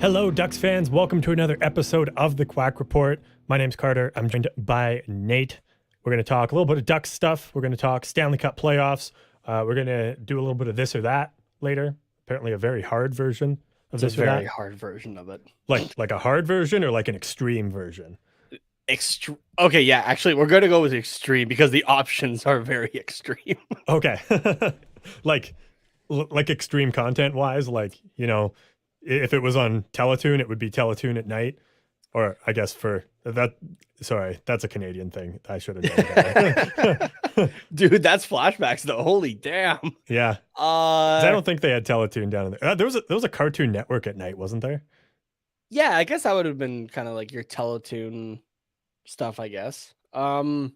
Hello, Ducks fans. Welcome to another episode of the Quack Report. My name's Carter. I'm joined by Nate. We're going to talk a little bit of Ducks stuff. We're going to talk Stanley Cup Playoffs. We're going to do a little bit of this or that later. Apparently a very hard version of this or that. It's a very hard version of it. Like a hard version or like an extreme version? Okay, yeah, actually, we're going to go with extreme because the options are very extreme. Okay. like extreme content-wise, like, you know, if it was on Teletoon, it would be Teletoon at night. Or I guess for that, sorry, that's a Canadian thing. I should have known that. Dude, that's flashbacks though. Holy damn. Yeah. I don't think they had Teletoon down there. There was a Cartoon Network at night, wasn't there? Yeah, I guess that would have been kind of like your Teletoon stuff, I guess. Yeah.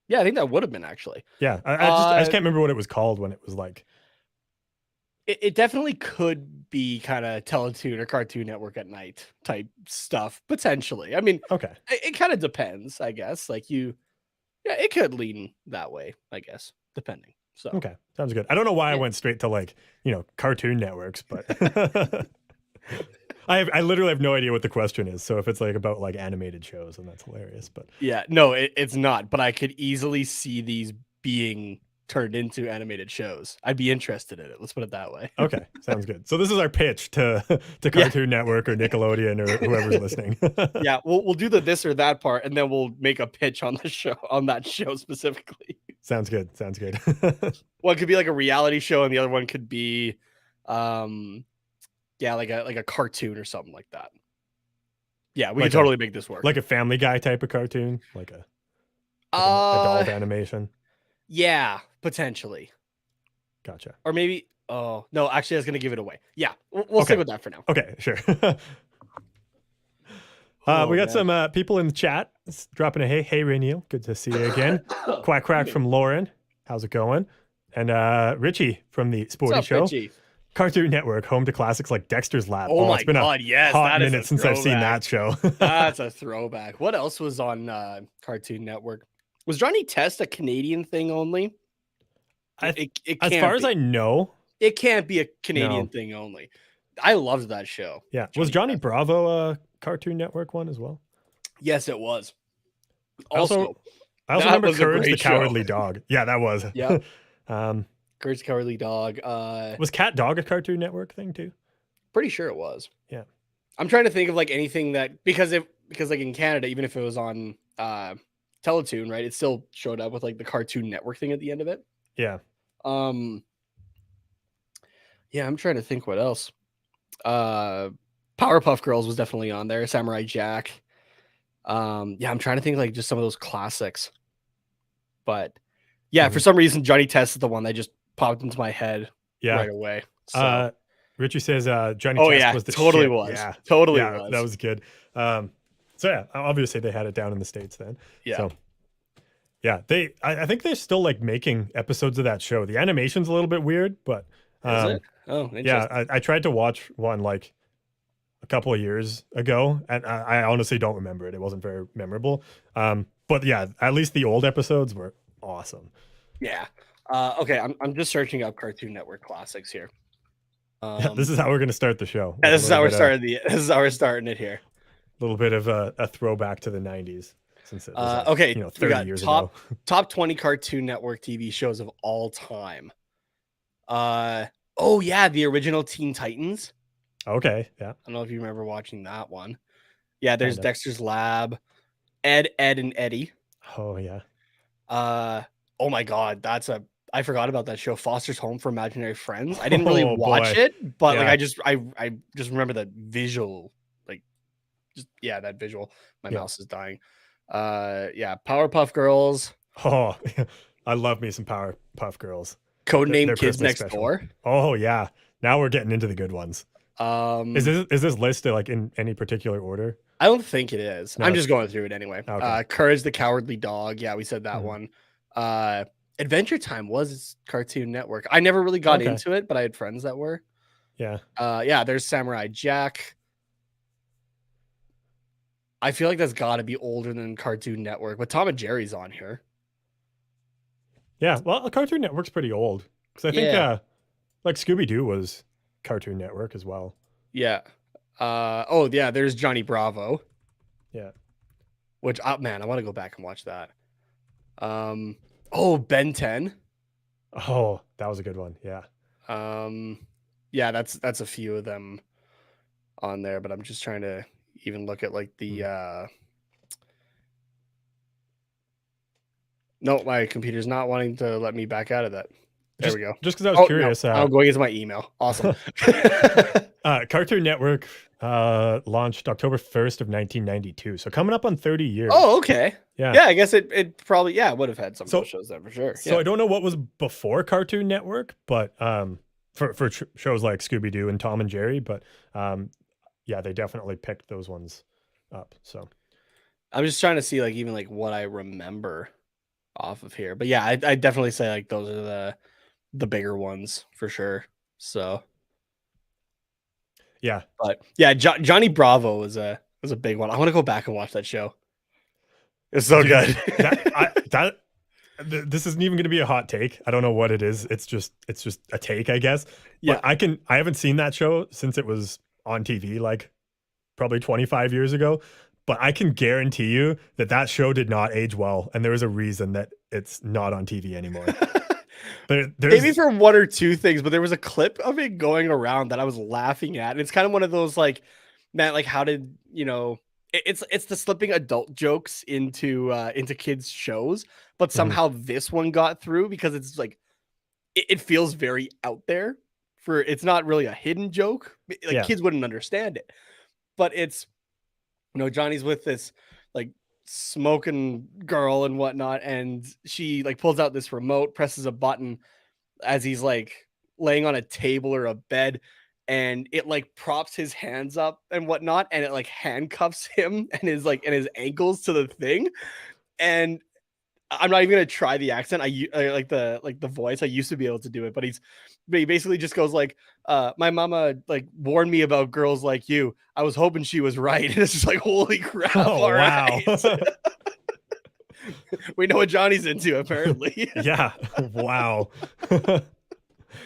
Yeah, I think that would have been actually. Yeah. I just can't remember what it was called when it was like. It definitely could be kind of Teletoon or Cartoon Network at night type stuff, potentially. I mean, Okay. it kind of depends, I guess. Like yeah, it could lean that way, I guess, depending. So okay, sounds good. I don't know why I went straight to like, you know, Cartoon Networks, but I literally have no idea what the question is. So if it's like about like animated shows, then that's hilarious. But yeah, no, it's not. But I could easily see these being turned into animated shows. I'd be interested in it. Let's put it that way. Okay, sounds good. So this is our pitch to Cartoon Network or Nickelodeon or whoever's listening. Yeah, we'll do the this or that part, and then we'll make a pitch on the show, on that show specifically. Sounds good. Sounds good. One could be like a reality show, and the other one could be, yeah, like a cartoon or something like that. Yeah, we Like could totally make this work. Like a Family Guy type of cartoon, like an adult animation. Yeah, potentially. Gotcha. Or maybe. Oh no, actually, I was gonna give it away. Yeah, we'll stick with that for now. Okay, sure. We got some people in the chat dropping a hey Rainiel, good to see you again. Quack from Lauren, how's it going? And Richie from the Sporty Show. Richie? Cartoon Network, home to classics like Dexter's Lab. Oh my it's been god, yes, hot minute since I've seen that show. That's a throwback. What else was on Cartoon Network? Was Johnny Test a Canadian thing only? It as far as I know, it can't be a Canadian thing only. I loved that show. Yeah, was Johnny Bravo a Cartoon Network one as well? Yes, it was. I also remember Courage the Cowardly Dog. Yeah, that was. Yeah. Courage the Cowardly Dog. Was Cat Dog a Cartoon Network thing too? Pretty sure it was. Yeah. I'm trying to think of like anything that because like in Canada, even if it was on Teletoon, right, it still showed up with like the Cartoon Network thing at the end of it. Yeah. Yeah, I'm trying to think what else. Powerpuff Girls was definitely on there. Samurai Jack. Yeah, I'm trying to think like just some of those classics. But yeah, for some reason Johnny Test is the one that just popped into my head right away. So. Richie says Johnny Test was the totally shit. Was. Yeah, totally was. That was good. So yeah, obviously they had it down in the States then. Yeah. So yeah, I think they're still like making episodes of that show. The animation's a little bit weird, but is it? Oh, interesting. Yeah, I tried to watch one like a couple of years ago, and I honestly don't remember it. It wasn't very memorable. But yeah, at least the old episodes were awesome. Yeah. Okay, I'm just searching up Cartoon Network classics here. Yeah, this is how we're gonna start the show. Yeah, this is how we're starting it here. A little bit of a throwback to the 90s. Since it was, okay, 30 years ago. Top 20 Cartoon Network TV shows of all time. Oh yeah, the original Teen Titans. Okay, yeah. I don't know if you remember watching that one. Yeah, there's Dexter's Lab, Ed, and Eddie. Oh yeah. Oh my god, I forgot about that show, Foster's Home for Imaginary Friends. I didn't really watch it, but like I just remember that visual, like that visual. My mouse is dying. Yeah, Powerpuff Girls. Oh, I love me some Powerpuff Girls. Codename Kids Next Door. Oh yeah, now we're getting into the good ones. Is this list like in any particular order? I don't think it is. No, I'm just going through it anyway. Okay. Courage the Cowardly Dog. Yeah, we said that one. Adventure Time was Cartoon Network. I never really got into it, but I had friends that were. Yeah. Yeah, there's Samurai Jack. I feel like that's got to be older than Cartoon Network, but Tom and Jerry's on here. Yeah, well, Cartoon Network's pretty old because I think like Scooby-Doo was Cartoon Network as well. Yeah. Oh yeah, there's Johnny Bravo, Yeah. which man, I want to go back and watch that. Oh, Ben 10. Oh, that was a good one. Yeah. Yeah, that's a few of them on there, but I'm just trying to even look at like the no, my computer's not wanting to let me back out of that. There we go. Just because I was Oh no, curious. I'm going into my email. Awesome. Cartoon Network launched October 1st of 1992. So coming up on 30 years. Oh, okay. Yeah. Yeah, I guess it probably would have had some of those shows there for sure. So I don't know what was before Cartoon Network, but for shows like Scooby-Doo and Tom and Jerry, but yeah, they definitely picked those ones up. So I'm just trying to see like even like what I remember off of here. But yeah, I definitely say like those are the bigger ones for sure. So yeah. But yeah, Johnny Bravo was a big one. I want to go back and watch that show. It's so good. This isn't even going to be a hot take. I don't know what it is. It's just a take, I guess. Yeah. But I haven't seen that show since it was on TV, like probably 25 years ago. But I can guarantee you that show did not age well, and there is a reason that it's not on TV anymore. Maybe for one or two things, but there was a clip of it going around that I was laughing at. And it's kind of one of those like, man, like how did it's the slipping adult jokes into kids shows, but somehow this one got through because it's like it feels very out there. It's not really a hidden joke. Like kids wouldn't understand it, but it's Johnny's with this like smoking girl and whatnot, and she like pulls out this remote, presses a button as he's like laying on a table or a bed, and it like props his hands up and whatnot, and it like handcuffs him and his ankles to the thing. And I'm not even gonna try the accent. I like the voice. I used to be able to do it, but he basically just goes like, my mama like warned me about girls like you. I was hoping she was right. And it's just like, holy crap. Oh, wow. Right. We know what Johnny's into, apparently. Yeah. Wow.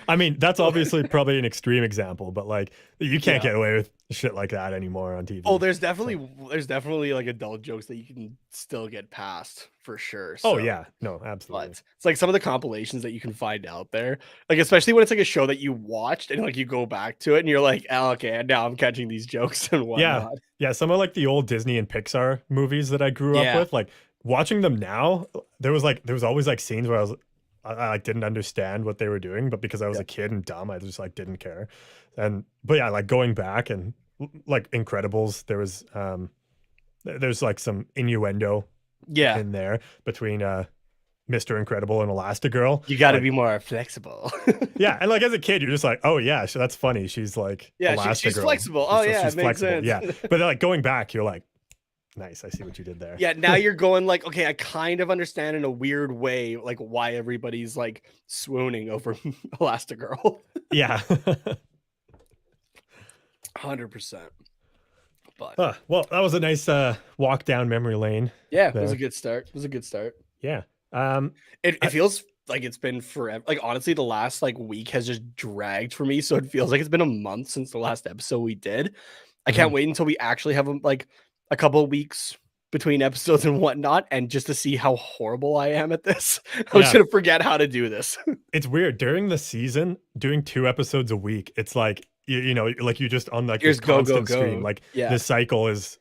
I mean, that's obviously probably an extreme example, but like you can't get away with shit like that anymore on TV. Oh, there's definitely like adult jokes that you can still get past for sure. So, oh yeah, no, absolutely. But it's like some of the compilations that you can find out there, like especially when it's like a show that you watched and like you go back to it and you're like, oh, okay, now I'm catching these jokes and whatnot. Yeah. Some of like the old Disney and Pixar movies that I grew up with, like watching them now, there was always like scenes where I like didn't understand what they were doing, but because I was a kid and dumb, I just like didn't care. But yeah, like going back and like Incredibles, there's like some innuendo in there between Mr. Incredible and Elastigirl. You got to be more flexible. Yeah, and like as a kid, you're just like, oh yeah, so that's funny. She's like, she's flexible. Oh yeah, she's flexible. Yeah, but like going back, you're like, nice, I see what you did there. Yeah, now you're going like, okay, I kind of understand in a weird way like why everybody's like swooning over Elastigirl. Yeah. 100%. But well, that was a nice walk down memory lane. Yeah, there. It was a good start. Yeah. It feels like it's been forever. Like honestly, the last like week has just dragged for me, so it feels like it's been a month since the last episode we did. I can't wait until we actually have like a couple of weeks between episodes and whatnot, and just to see how horrible I am at this. I'm just gonna forget how to do this. It's weird during the season doing 2 episodes a week. It's like you know, like you just on like this constant stream. Like this cycle is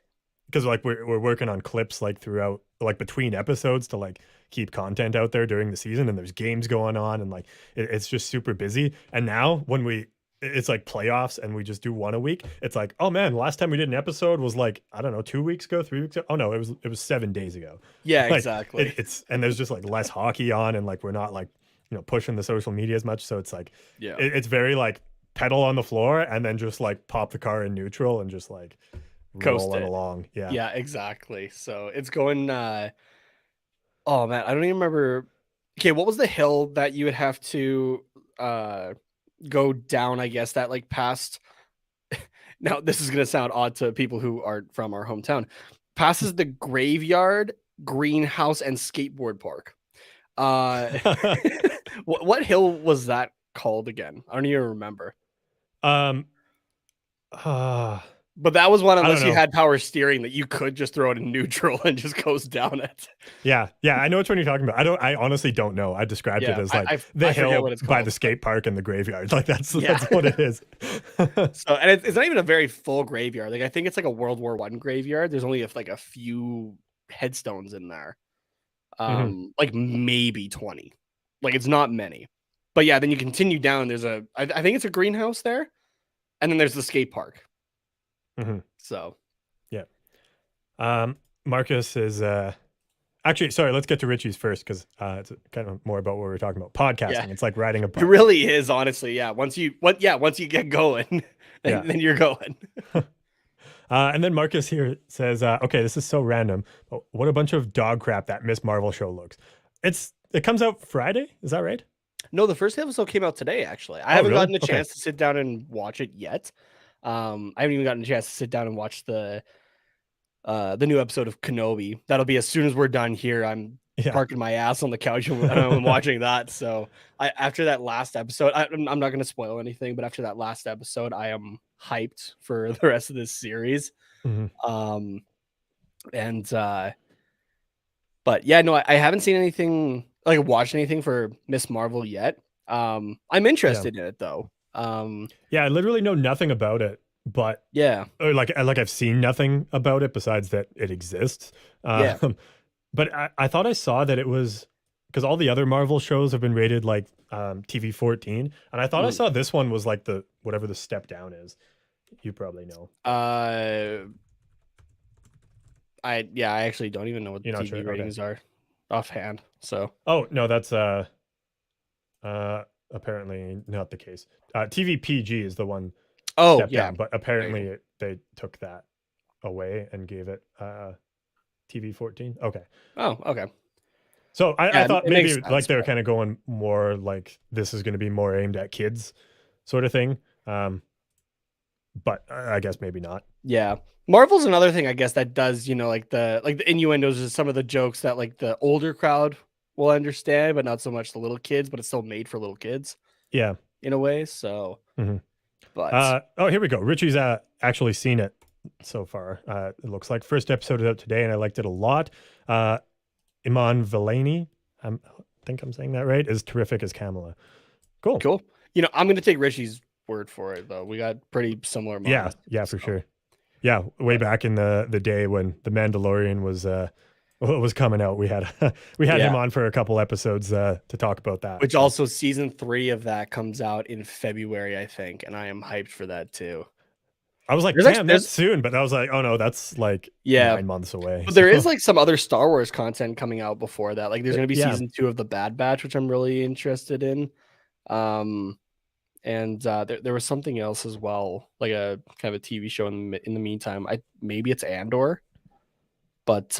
because like we're working on clips like throughout like between episodes to like keep content out there during the season, and there's games going on, and like it's just super busy. And now when it's like playoffs and we just do 1 a week, it's like, oh man, last time we did an episode was like, I don't know, 2 weeks ago, 3 weeks ago. Oh no, it was 7 days ago. Yeah, like, exactly. And there's just like less hockey on, and like we're not like, you know, pushing the social media as much. So it's like, it's very like pedal on the floor and then just like pop the car in neutral and just like rolling along. Yeah, exactly. So it's going oh man, I don't even remember. Okay, what was the hill that you would have to go down, I guess, that like past now this is gonna sound odd to people who aren't from our hometown, passes the graveyard, greenhouse, and skateboard park. What hill was that called again? I don't even remember. But that was one, I don't unless you know. had power steering, that you could just throw it in neutral and just goes down it. Yeah, I know which one you're talking about. I honestly don't know. I described it Yeah, as like the I forget hill what it's by called. the skate park and the graveyard. Like that's Yeah. what it is. So, and it's not even a very full graveyard. Like I think it's like a World War I graveyard. There's only like a few headstones in there. Mhm. Like maybe 20. Like it's not many. But yeah, then you continue down. There's I think it's a greenhouse there, and then there's the skate park. Mhm. So Yeah. Marcus is actually sorry. Let's get to Richie's first because it's kind of more about what we were talking about. yeah, Podcasting. It's like riding a it bike. really is, honestly. Yeah, once you get going, Yeah. then you're going. And then Marcus here says, "Okay, this is so random. But what a bunch of dog crap that Miss Marvel show looks. It comes out Friday. Is that right? No, the first episode came out today. Actually, I Oh, haven't really? gotten a Okay. chance to sit down and watch it yet. I haven't even gotten a chance to sit down and watch the new episode of Kenobi. That'll be as soon as we're done here. I'm Yeah. parking my ass on the couch and I'm watching that. So after that last episode, I'm not going to spoil anything, but after that last episode, I am hyped for the rest of this series. Mhm. And but yeah, no, I haven't seen anything, like watched anything for Miss Marvel yet. I'm Yeah. interested in it though. Yeah. I literally know nothing about it, but Yeah, or like I've seen nothing about it besides that it exists. yeah. But I thought I saw that it was because all the other Marvel shows have been rated like TV 14, and I thought I Mm. saw this one was like the whatever the step down is. You probably know. I actually don't even know what the You're not TV sure? Okay. ratings are offhand. So Oh no, that's apparently not the case. TV PG is the one oh step yeah. down, but apparently they took that away and gave it TV 14. Okay. Oh, okay. So I Yeah, thought it maybe makes like sense. they were kind of going more like this is going to be more aimed at kids sort of thing. But I guess maybe not. Yeah. Marvel's another thing, I guess, that does, like the innuendos is some of the jokes that like the older crowd will understand, but not so much the little kids, but it's still made for little kids Yeah. in a way. So, Mhm. but Oh, here we go. Richie's actually seen it so far. It looks like first episode is out today, and I liked it a lot. Iman Vellani, I think I'm saying that right, is terrific as Kamala. Cool. cool. I'm gonna take Richie's word for it though. We got pretty similar minds. Yeah, for sure. Yeah, way back in the day when The Mandalorian was coming out, we had him on for a couple episodes to talk about that. Which also season 3 of that comes out in February, I think, and I am hyped for that too. I was like, There's damn, that's soon, but I was like, oh no, that's like Yeah. 9 months away. But there is like some other Star Wars content coming out before that. Like there's gonna be Yeah. season 2 of the Bad Batch, which I'm really interested in. And there was something else as well, like a kind of a TV show in the meantime. Maybe it's Andor, but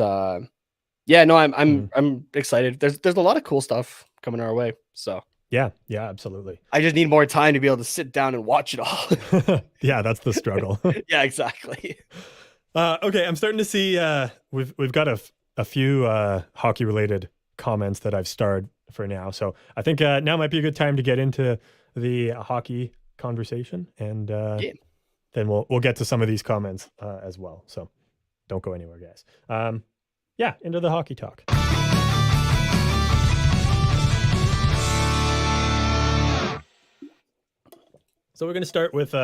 yeah, no, I'm excited. There's a lot of cool stuff coming our way. So Yeah, absolutely. I just need more time to be able to sit down and watch it all. Yeah, that's the struggle. Yeah, exactly. Okay, I'm starting to see we've got a few hockey related comments that I've starred for now. So I think now might be a good time to get into the hockey conversation, and then we'll get to some of these comments as well. So don't go anywhere, guys. Yeah, into the hockey talk. So we're going to start with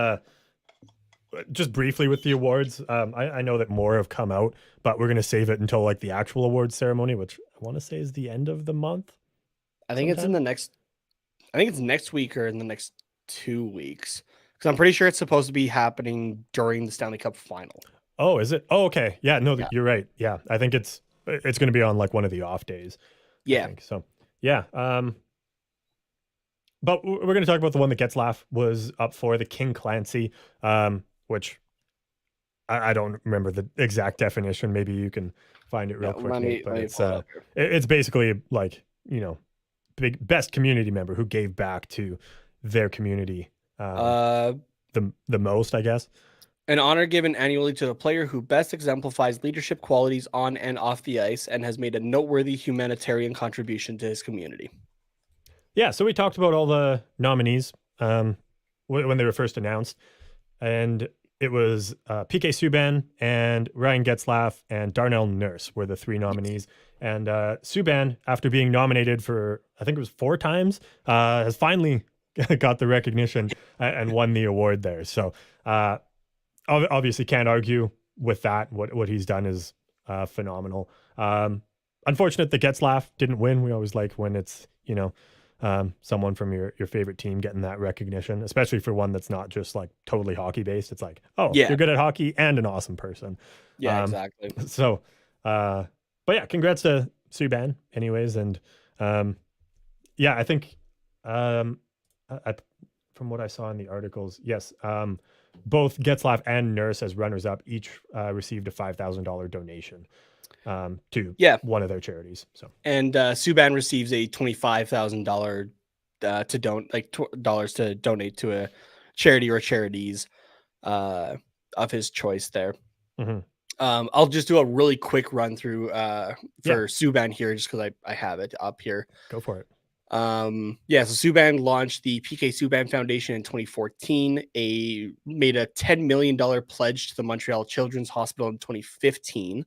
just briefly with the awards. I know that more have come out, but we're going to save it until like the actual awards ceremony, which I want to say is the end of the month. I think it's in the next. I think it's next week or in the next 2 weeks, because I'm pretty sure it's supposed to be happening during the Stanley Cup final. Oh, is it? Oh, okay. Yeah, no, you're right. Yeah, I think it's going to be on like one of the off days. Yeah. I think. So yeah. But we're going to talk about the one that Getzlaf was up for, the King Clancy, which I don't remember the exact definition. Maybe you can find it real quick. But it's basically like, best community member who gave back to their community the most, I guess. An honor given annually to the player who best exemplifies leadership qualities on and off the ice and has made a noteworthy humanitarian contribution to his community. Yeah, so we talked about all the nominees when they were first announced, and it was PK Subban and Ryan Getzlaf and Darnell Nurse were the 3 nominees. And Subban, after being nominated for, I think it was 4 times, has finally got the recognition and won the award there. So obviously can't argue with that. What he's done is phenomenal. Unfortunate that Getzlaf didn't win. We always like when it's, someone from your favorite team getting that recognition, especially for one that's not just like totally hockey based. It's like, you're good at hockey and an awesome person. Yeah, exactly. So, but yeah, congrats to Subban anyways. And yeah, I think from what I saw in the articles, yes, both Getzlaf and Nurse as runners up each received a $5,000 donation to one of their charities. So, and Subban receives a $25,000 dollars to donate to a charity or charities of his choice there. Mm-hmm. I'll just do a really quick run through for Subban here, just because I have it up here. Go for it. So Subban launched the PK Subban Foundation in 2014, made a $10 million pledge to the Montreal Children's Hospital in 2015,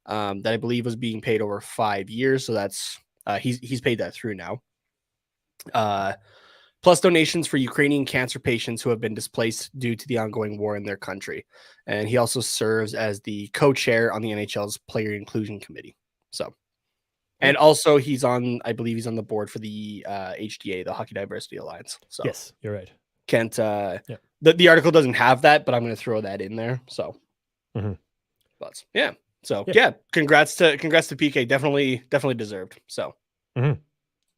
that I believe was being paid over 5 years. So that's he's paid that through now. Plus donations for Ukrainian cancer patients who have been displaced due to the ongoing war in their country. And he also serves as the co-chair on the NHL's Player Inclusion Committee. So, and also I believe he's on the board for the HDA, the Hockey Diversity Alliance. So yes, you're right. Can't, the article doesn't have that, but I'm going to throw that in there. So, but yeah. So congrats to PK. Definitely deserved. So,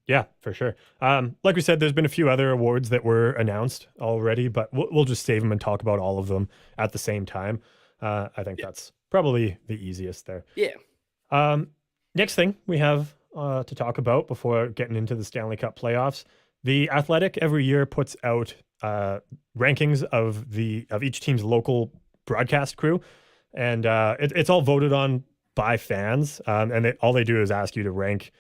yeah, for sure. Like we said, there's been a few other awards that were announced already, but we'll just save them and talk about all of them at the same time. I think that's probably the easiest there. Yeah. Next thing we have to talk about before getting into the Stanley Cup playoffs, The Athletic every year puts out rankings of each team's local broadcast crew, and it's all voted on by fans, and all they do is ask you to rank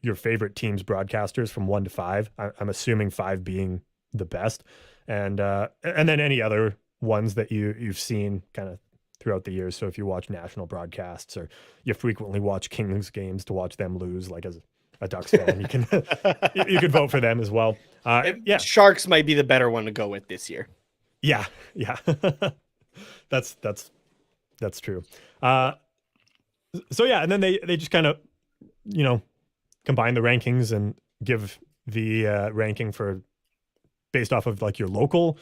your favorite team's broadcasters from 1 to 5. I'm assuming 5 being the best, and then any other ones that you've seen kind of throughout the years. So if you watch national broadcasts or you frequently watch Kings games to watch them lose, like as a Ducks fan, you can you can vote for them as well. Sharks might be the better one to go with this year. Yeah. That's true. So yeah, and then they just kind of combine the rankings and give the ranking for based off of like your local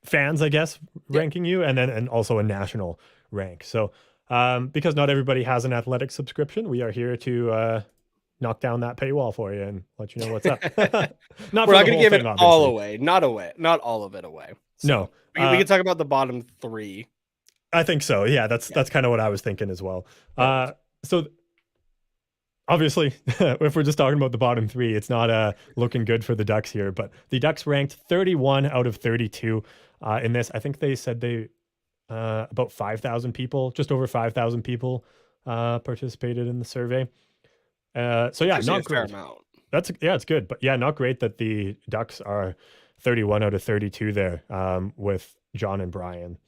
fans, I guess, ranking you, and also a national rank. So because not everybody has an Athletic subscription, we are here to knock down that paywall for you and let you know what's up. We're not going to give it all away. Not all of it away. So no. We can talk about the bottom 3. I think so. Yeah, that's kind of what I was thinking as well. So obviously, if we're just talking about the bottom 3, it's not looking good for the Ducks here, but the Ducks ranked 31 out of 32 in this. I think they said they about 5,000 people, just over 5,000 people participated in the survey. So yeah, not great. It's good, but yeah, not great that the Ducks are 31 out of 32 there with John and Brian.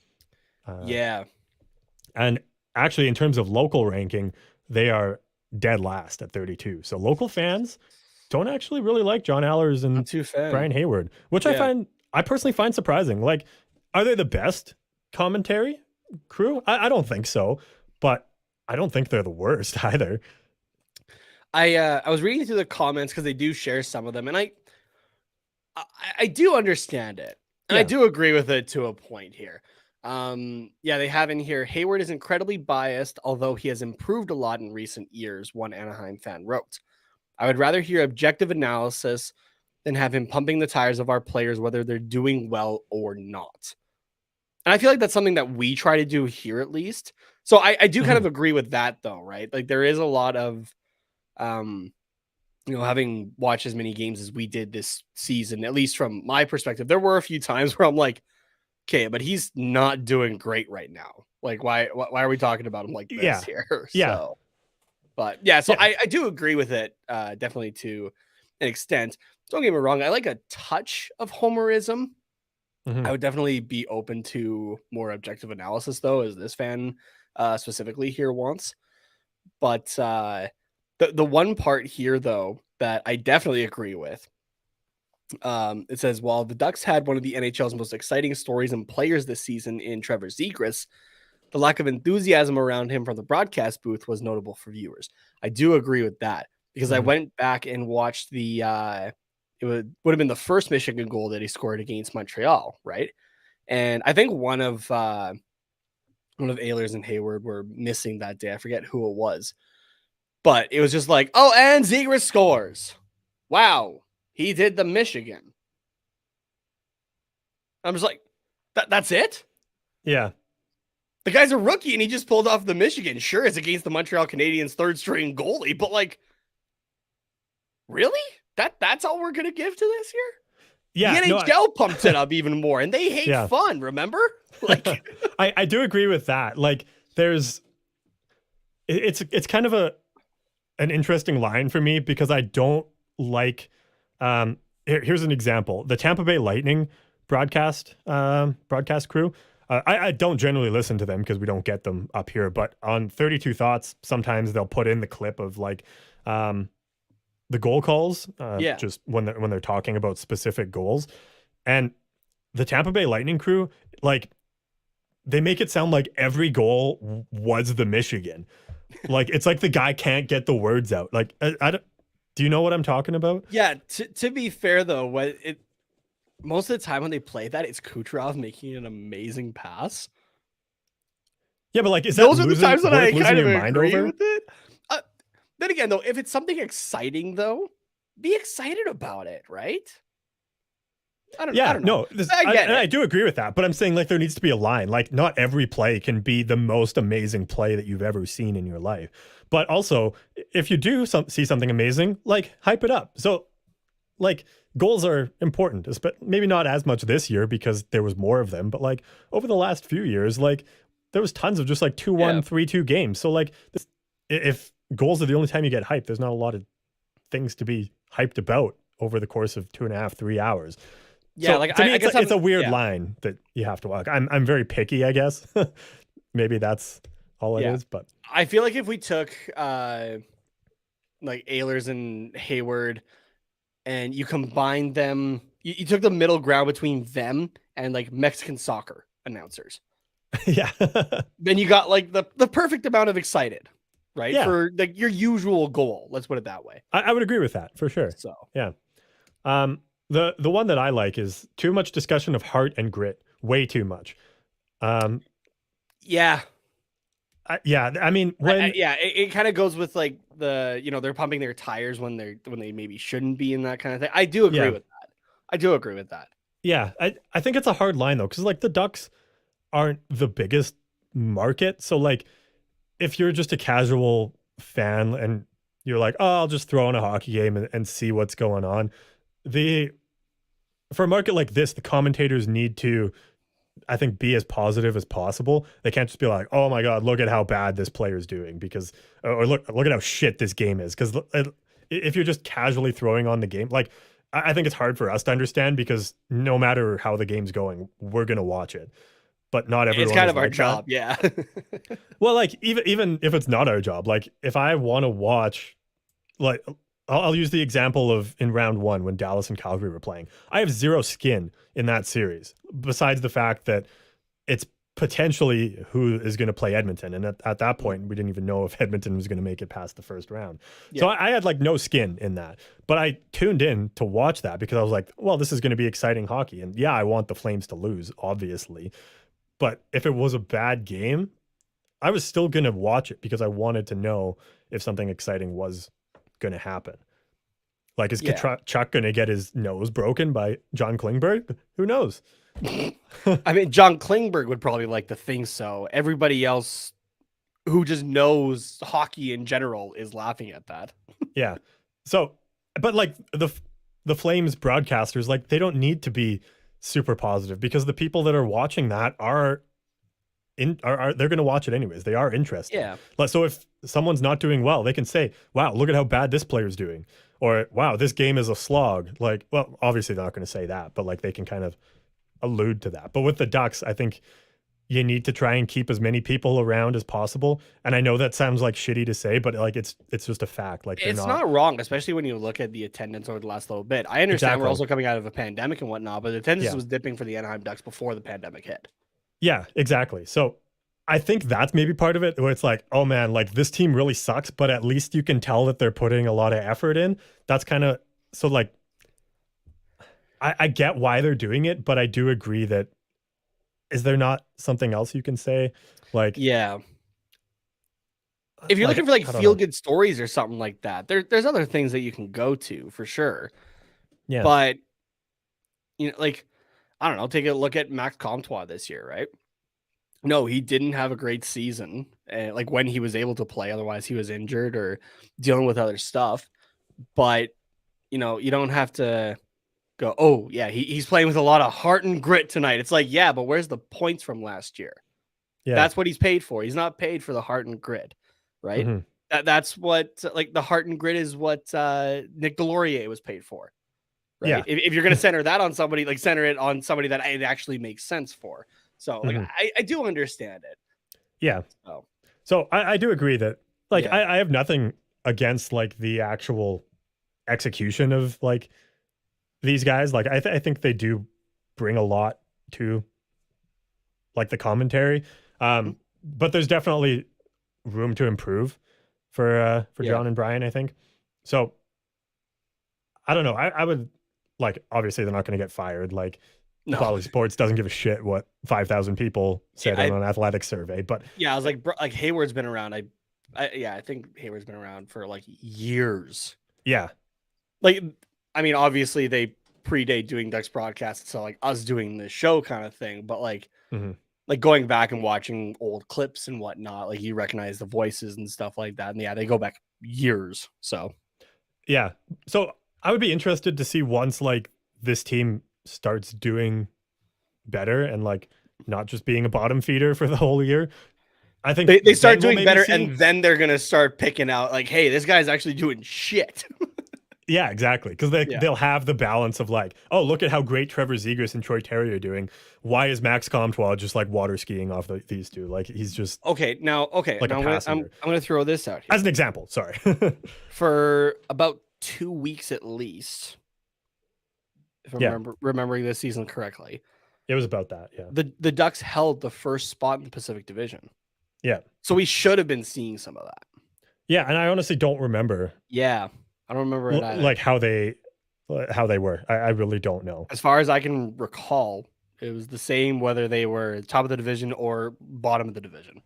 And actually, in terms of local ranking, they are dead last at 32. So local fans don't actually really like John Allers and Brian Hayward, which I personally find surprising. Like, are they the best commentary crew? I don't think so, but I don't think they're the worst either. I was reading through the comments because they do share some of them, and I do understand it, and I do agree with it to a point here. They have in here, Hayward is incredibly biased, although he has improved a lot in recent years, one Anaheim fan wrote. I would rather hear objective analysis than have him pumping the tires of our players, whether they're doing well or not. And I feel like that's something that we try to do here, at least. So I do kind of agree with that, though, right? Like, there is a lot of, having watched as many games as we did this season, at least from my perspective, there were a few times where I'm like, okay, but he's not doing great right now. Like, why are we talking about him like this here? So, I do agree with it, definitely to an extent. Don't get me wrong. I like a touch of homerism I would definitely be open to more objective analysis, though, as this fan specifically here wants. But the one part here, though, that I definitely agree with, it says, while the Ducks had one of the NHL's most exciting stories and players this season in Trevor Zegras, the lack of enthusiasm around him from the broadcast booth was notable for viewers. I do agree with that, because I went back and watched the it would have been the first Michigan goal that he scored against Montreal, right? And I think one of Ehlers and Hayward were missing that day. I forget who it was, but it was just like, oh, and Zegras scores. Wow, he did the Michigan. I'm just like, that's it? Yeah. The guy's a rookie and he just pulled off the Michigan. Sure, it's against the Montreal Canadiens' third string goalie, but like, really? That's all we're gonna give to this year? Yeah, the NHL pumped it up even more, and they hate fun. Remember? Like, I do agree with that. Like, it's kind of an interesting line for me, because I don't like. Here's an example: the Tampa Bay Lightning broadcast crew. I don't generally listen to them because we don't get them up here. But on 32 Thoughts, sometimes they'll put in the clip of like the goal calls, just when they're talking about specific goals. And the Tampa Bay Lightning crew, like, they make it sound like every goal was the Michigan. Like, it's like the guy can't get the words out. Like, do you know what I'm talking about? Yeah. To be fair, though, most of the time when they play that, it's Kucherov making an amazing pass. Yeah, but like, those are the times that I kind of agree with it. Then again, though, if it's something exciting, though, be excited about it, right? I don't know. I do agree with that, but I'm saying, like, there needs to be a line. Like, not every play can be the most amazing play that you've ever seen in your life. But also, if you do see something amazing, like, hype it up. So, like, goals are important, but maybe not as much this year because there was more of them. But like over the last few years, like there was tons of just like 2-1, 3-2 games. So like if goals are the only time you get hyped, there's not a lot of things to be hyped about over the course of 2.5, 3 hours. Yeah, so like to me, I guess it's a weird line that you have to walk. I'm very picky, I guess. Maybe that's all it is. But I feel like if we took like Ehlers and Hayward, and you combine them, you took the middle ground between them and like Mexican soccer announcers. Yeah. Then you got like the perfect amount of excited, right? Yeah. For like your usual goal. Let's put it that way. I would agree with that for sure. So yeah. The one that I like is too much discussion of heart and grit. Way too much. Yeah. I mean, when it kind of goes with like the, they're pumping their tires when they maybe shouldn't be in that kind of thing. I do agree with that. Yeah, I think it's a hard line though, because like the Ducks aren't the biggest market. So like, if you're just a casual fan and you're like, oh, I'll just throw on a hockey game and see what's going on. For a market like this, the commentators need to, I think, be as positive as possible. They can't just be like, oh my God, look at how bad this player's doing, or look at how shit this game is. Because if you're just casually throwing on the game, like, I think it's hard for us to understand, because no matter how the game's going, we're going to watch it. But not everyone. It's kind of our job. Yeah. Well, like, even if it's not our job, like if I want to watch, like, I'll use the example of in round 1 when Dallas and Calgary were playing. I have zero skin in that series, besides the fact that it's potentially who is going to play Edmonton. And at that point, we didn't even know if Edmonton was going to make it past the first round. Yeah. So I had like no skin in that. But I tuned in to watch that because I was like, well, this is going to be exciting hockey. And yeah, I want the Flames to lose, obviously. But if it was a bad game, I was still going to watch it because I wanted to know if something exciting was going to happen. Like, is Chuck going to get his nose broken by John Klingberg? Who knows? I mean, John Klingberg would probably like to think so. Everybody else who just knows hockey in general is laughing at that. Yeah. So, but like the Flames broadcasters, like, they don't need to be super positive, because the people that are watching that are they're going to watch it anyways. They are interested. Yeah. So if someone's not doing well, they can say, wow, look at how bad this player's doing. Or, wow, this game is a slog. Like, well, obviously they're not going to say that, but like they can kind of allude to that. But with the Ducks, I think you need to try and keep as many people around as possible. And I know that sounds like shitty to say, but like it's just a fact. Like it's not wrong, especially when you look at the attendance over the last little bit. I understand we're also coming out of a pandemic and whatnot, but the attendance was dipping for the Anaheim Ducks before the pandemic hit. Yeah, exactly. So I think that's maybe part of it, where it's like, oh man, like this team really sucks, but at least you can tell that they're putting a lot of effort in. That's kind of so like I get why they're doing it, but I do agree that is there not something else you can say? Like, yeah. If you're looking for like feel good stories or something like that, there's other things that you can go to for sure. Yeah. But you know, like, I don't know, take a look at Max Comtois this year, right? No, he didn't have a great season. Like when he was able to play, otherwise he was injured or dealing with other stuff. But you know, you don't have to go, oh yeah, he's playing with a lot of heart and grit tonight. It's like, yeah, but where's the points from last year? Yeah. That's what he's paid for. He's not paid for the heart and grit, right? Mm-hmm. That's what like the heart and grit is what Nick Delorier was paid for. Right. Yeah. If you're gonna center that on somebody, like center it on somebody that it actually makes sense for. So like I do understand it. Yeah. So I do agree that like I have nothing against like the actual execution of like these guys. Like I think they do bring a lot to like the commentary. But there's definitely room to improve for John and Brian, I think. So I don't know. I would like, obviously they're not going to get fired. Like Goalie Sports doesn't give a shit what 5,000 people said in an athletic survey. But yeah, I was like Hayward's been around. I think Hayward's been around for like years. Yeah. Like, I mean, obviously they predate doing Ducks broadcasts, so like us doing this show kind of thing. But like, like going back and watching old clips and whatnot, like you recognize the voices and stuff like that. And yeah, they go back years. So yeah. So I would be interested to see once like this team starts doing better and like not just being a bottom feeder for the whole year. I think they start doing better and then they're going to start picking out like, hey, this guy's actually doing shit. Yeah, exactly. Because they'll have the balance of like, oh, look at how great Trevor Zegras and Troy Terry are doing. Why is Max Comtois just like water skiing off these two? Like he's just okay. Now I'm going to throw this out here as an example. Sorry. For about 2 weeks at least, if I'm remembering this season correctly. It was about that. Yeah. The Ducks held the first spot in the Pacific Division. Yeah. So we should have been seeing some of that. Yeah, and I honestly don't remember. Yeah. I don't remember it either. Like how they were. I really don't know. As far as I can recall, it was the same whether they were top of the division or bottom of the division.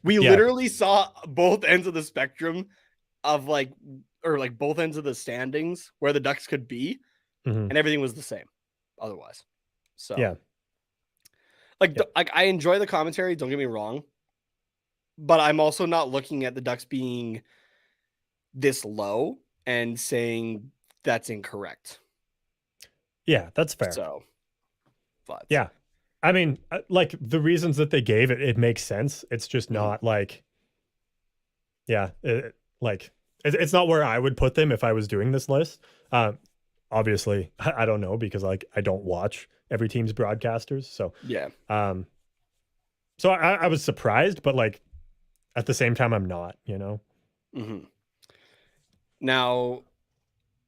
We literally saw both ends of the spectrum of both ends of the standings where the Ducks could be, and everything was the same otherwise. So like I enjoy the commentary, don't get me wrong, but I'm also not looking at the Ducks being this low and saying that's incorrect. Yeah, that's fair. So, but yeah, I mean, like the reasons that they gave it makes sense. It's just not like, it's not where I would put them if I was doing this list. Obviously, I don't know because like I don't watch every team's broadcasters. So yeah. So I was surprised, but like at the same time, I'm not. You know. Now,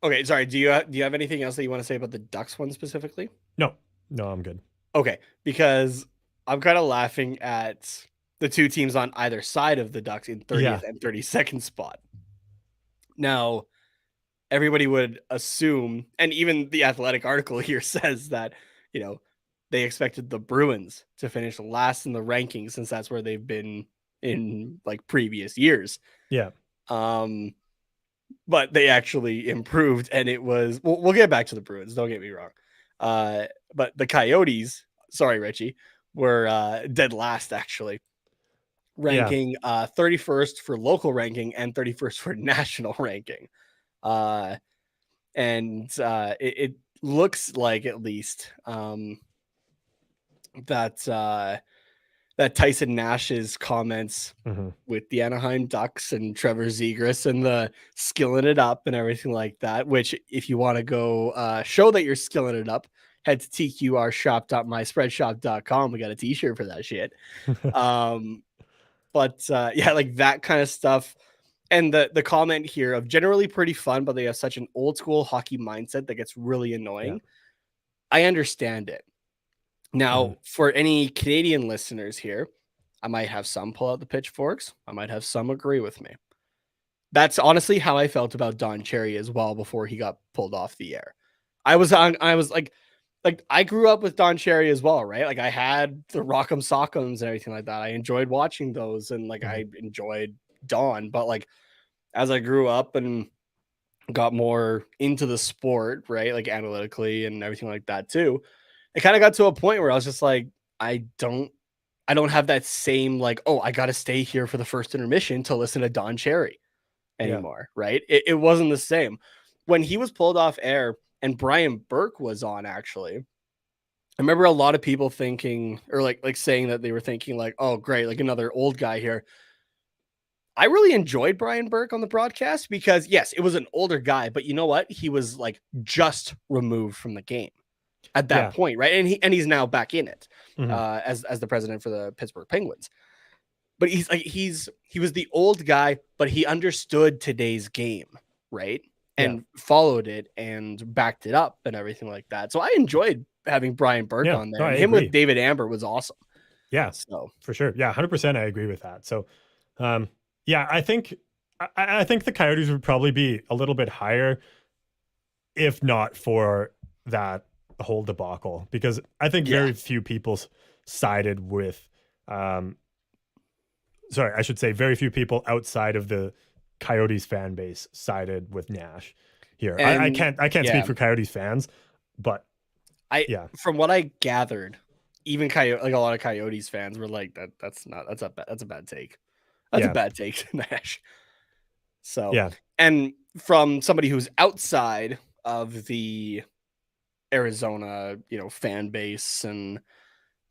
okay, sorry. Do you have anything else that you want to say about the Ducks one specifically? No, I'm good. Okay, because I'm kind of laughing at the two teams on either side of the Ducks in 30th and 32nd spot. Now, everybody would assume, and even the Athletic article here says that, you know, they expected the Bruins to finish last in the rankings since that's where they've been in like previous years. Yeah. But they actually improved, and it was we'll get back to the Bruins, don't get me wrong. But the Coyotes, sorry, Richie, were dead last actually. Ranking 31st for local ranking and 31st for national ranking. And it looks like at least that Tyson Nash's comments with the Anaheim Ducks and Trevor Zegras and the skilling it up and everything like that, which if you want to go show that you're skilling it up, head to tqrshop.myspreadshop.com. We got a t-shirt for that shit. But yeah, like that kind of stuff. And the comment here of generally pretty fun, but they have such an old school hockey mindset that gets really annoying. Yeah. I understand it. Now, for any Canadian listeners here, I might have some pull out the pitchforks. I might have some agree with me. That's honestly how I felt about Don Cherry as well before he got pulled off the air. I was like I grew up with Don Cherry as well, right? Like I had the Rock'em Sock'ems and everything like that. I enjoyed watching those, and like I enjoyed Don, but like as I grew up and got more into the sport, right? Like analytically and everything like that too, it kind of got to a point where I was just like, I don't have that same like, oh, I got to stay here for the first intermission to listen to Don Cherry anymore, right? It wasn't the same. When he was pulled off air and Brian Burke was on, actually, I remember a lot of people thinking, or like saying that they were thinking like, oh, great, like another old guy here. I really enjoyed Brian Burke on the broadcast because yes, it was an older guy, but you know what? He was like just removed from the game at that point, right? And he's now back in it as the president for the Pittsburgh Penguins. But he's like he was the old guy, but he understood today's game, right? And followed it and backed it up and everything like that. So I enjoyed having Brian Burke on there. And him with David Amber was awesome. Yeah, so for sure. Yeah, 100%. I agree with that. So, yeah, I think the Coyotes would probably be a little bit higher if not for that whole debacle, because I think very few people sided with, sorry, I should say very few people outside of the Coyotes fan base sided with Nash here. And I can't speak for Coyotes fans, but from what I gathered, even like a lot of Coyotes fans were like that's a bad take. That's a bad take, Nash. So and from somebody who's outside of the Arizona, fan base and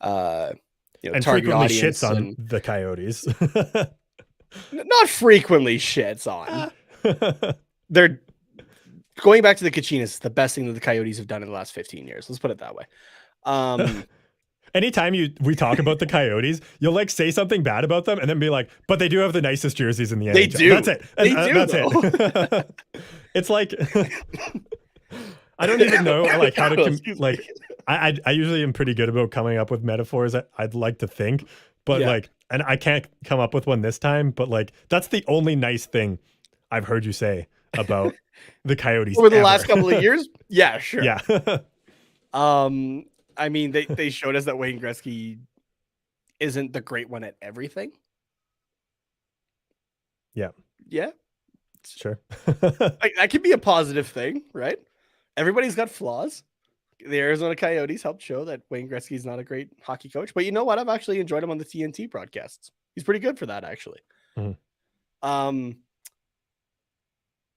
and target audience shits on the Coyotes. Not frequently shits on. They're going back to the Kachinas, the best thing that the Coyotes have done in the last 15 years. Let's put it that way. Anytime we talk about the Coyotes, you'll like say something bad about them and then be like, but they do have the nicest jerseys in the NHL. They do. That's it. They do. That's it. It's like I don't even know like how to I usually am pretty good about coming up with metaphors that I'd like to think, but like, and I can't come up with one this time, but like that's the only nice thing I've heard you say about the Coyotes over the last couple of years. Yeah, sure. Yeah. I mean, they showed us that Wayne Gretzky isn't the great one at everything. Yeah. Yeah. Sure. That could be a positive thing, right? Everybody's got flaws. The Arizona Coyotes helped show that Wayne Gretzky is not a great hockey coach, but you know what? I've actually enjoyed him on the TNT broadcasts. He's pretty good for that, actually. Where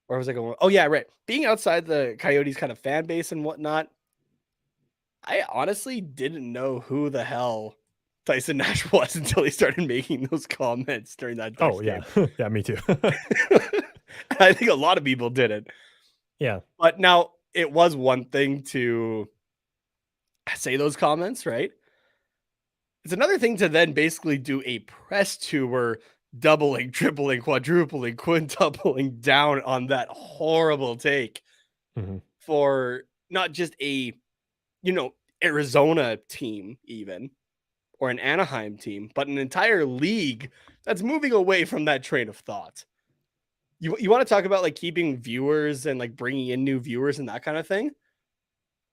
was I going? Oh yeah, right. Being outside the Coyotes kind of fan base and whatnot, I honestly didn't know who the hell Tyson Nash was until he started making those comments during that Ducks game. Yeah, me too. I think a lot of people didn't. Yeah. But now it was one thing to say those comments, right? It's another thing to then basically do a press tour, doubling, tripling, quadrupling, quintupling down on that horrible take for not just a Arizona team even, or an Anaheim team, but an entire league that's moving away from that train of thought. You want to talk about like keeping viewers and like bringing in new viewers and that kind of thing?